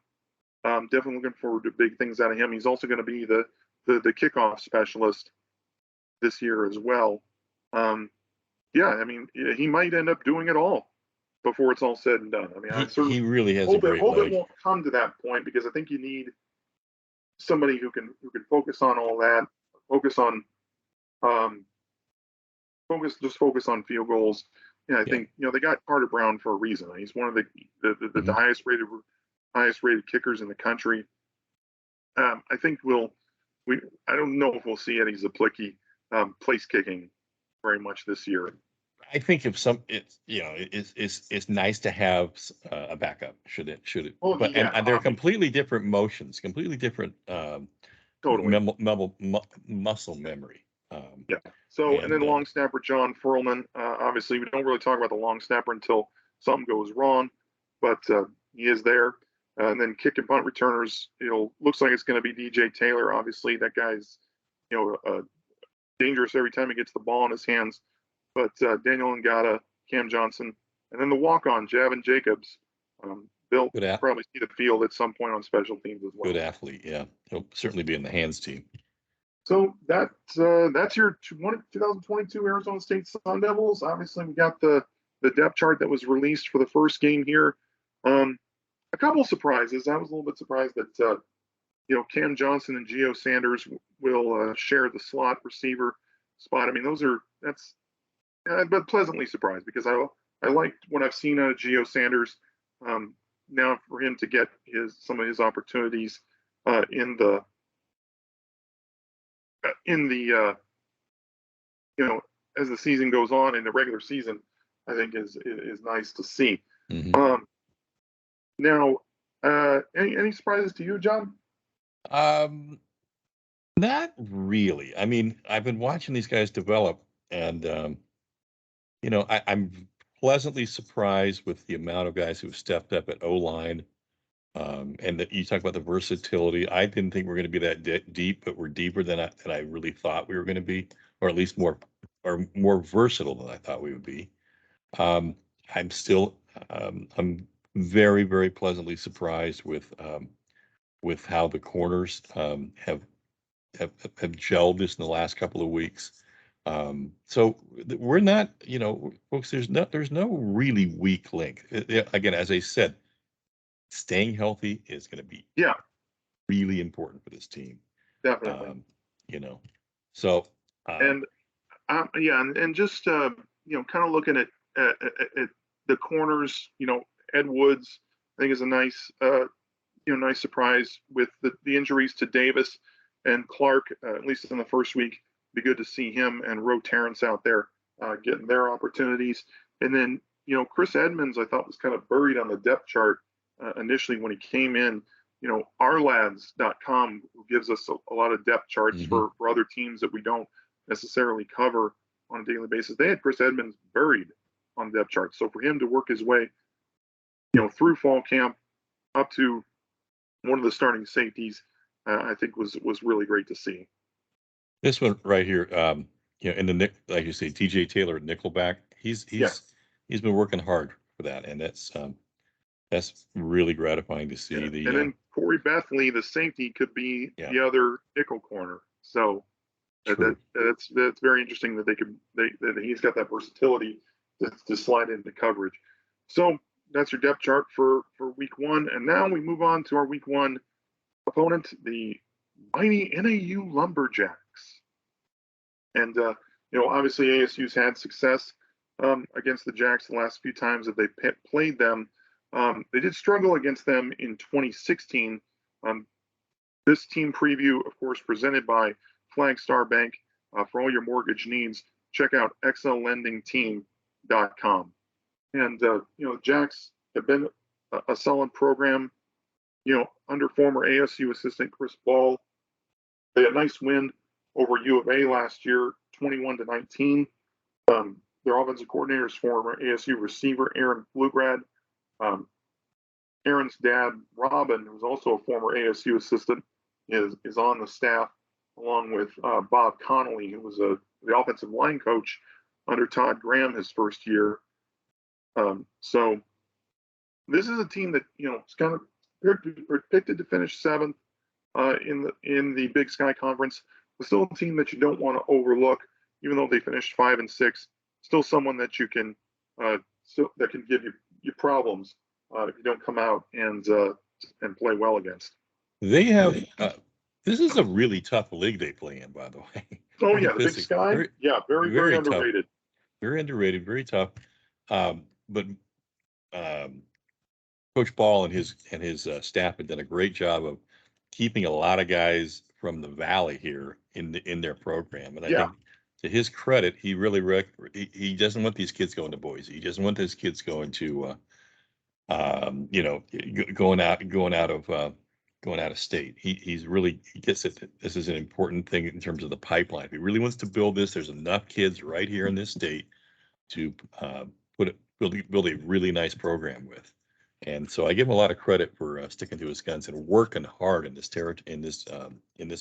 Definitely looking forward to big things out of him. He's also going to be the kickoff specialist this year as well. Yeah, I mean, he might end up doing it all before it's all said and done. I mean, he really has a great hope leg. It won't come to that point, because I think you need somebody who can focus on all that, focus on focus on field goals. And I think they got Carter Brown for a reason. He's one of the highest rated kickers in the country. I think I don't know if we'll see Eddie Zapolicki place kicking very much this year. I think it's nice to have a backup. Should it? Well, but yeah, and they're completely different motions, completely different totally muscle memory. Yeah. So and then long snapper John Furlman. Obviously, we don't really talk about the long snapper until something goes wrong, but he is there. And then kick and punt returners, looks like it's going to be DJ Taylor. Obviously, that guy's dangerous every time he gets the ball in his hands. But Daniel Ngata, Cam Johnson, and then the walk-on Javin Jacobs. Bill will probably see the field at some point on special teams as well. Good athlete, yeah. He'll certainly be in the hands team. So that's your 2022 Arizona State Sun Devils. Obviously, we got the depth chart that was released for the first game here. A couple of surprises. I was a little bit surprised that Cam Johnson and Geo Sanders will share the slot receiver spot. I mean, but pleasantly surprised, because I liked what I've seen out of Geo Sanders. Now for him to get some of his opportunities in the as the season goes on, in the regular season, I think is nice to see. Mm-hmm. Now, any surprises to you, John? Not really. I mean, I've been watching these guys develop, and I'm pleasantly surprised with the amount of guys who've stepped up at O-line. And that you talk about the versatility. I didn't think we were going to be that deep, but we're deeper than I really thought we were going to be, or at least more versatile than I thought we would be. I'm very, very pleasantly surprised with how the corners have gelled this in the last couple of weeks. So we're not, folks, there's no really weak link. Again, as I said, staying healthy is going to be really important for this team. Definitely. So and just kind of looking at the corners, Ed Woods, I think, is a nice nice surprise with the injuries to Davis and Clark, at least in the first week. Be good to see him and Roe Terrence out there getting their opportunities. And then Chris Edmonds, I thought, was kind of buried on the depth chart initially when he came in. Ourlads.com, who gives us a lot of depth charts for other teams that we don't necessarily cover on a daily basis. They had Chris Edmonds buried on the depth chart. So for him to work his way, through fall camp up to one of the starting safeties, I think was really great to see. This one right here, in the like you say, TJ Taylor, Nickelback, he's been working hard for that, and that's really gratifying to see. And then Corey Bethley, the safety, could be the other nickel corner. So that's very interesting that that he's got that versatility to slide into coverage. So that's your depth chart for week one. And now we move on to our week one opponent, the mighty NAU Lumberjacks. And obviously ASU's had success against the Jacks the last few times that they played them. They did struggle against them in 2016. This team preview, of course, presented by Flagstar Bank for all your mortgage needs. check out xllendingteam.com. And, Jacks have been a solid program, under former ASU assistant Chris Ball. They had a nice win over U of A last year, 21-19. Their offensive coordinator is former ASU receiver Aaron Flugrad. Aaron's dad, Robin, who's also a former ASU assistant, is on the staff, along with Bob Connolly, who was the offensive line coach under Todd Graham his first year. So this is a team that is kind of predicted to finish seventh in the Big Sky Conference. But still a team that you don't want to overlook, even though they finished 5 and 6. Still someone that you can that can give you problems if you don't come out and play well against. They have this is a really tough league they play in, by the way. Oh yeah, the Big Sky. Very underrated. Tough. Very underrated, very tough. But Coach Ball and his staff have done a great job of keeping a lot of guys from the Valley here in their program, and I think to his credit, he really he doesn't want these kids going to Boise. He doesn't want these kids going to going out of state. He gets it. This is an important thing in terms of the pipeline. If he really wants to build this, there's enough kids right here in this state to build a really nice program with. And so I give him a lot of credit for sticking to his guns and working hard in this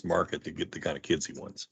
market to get the kind of kids he wants.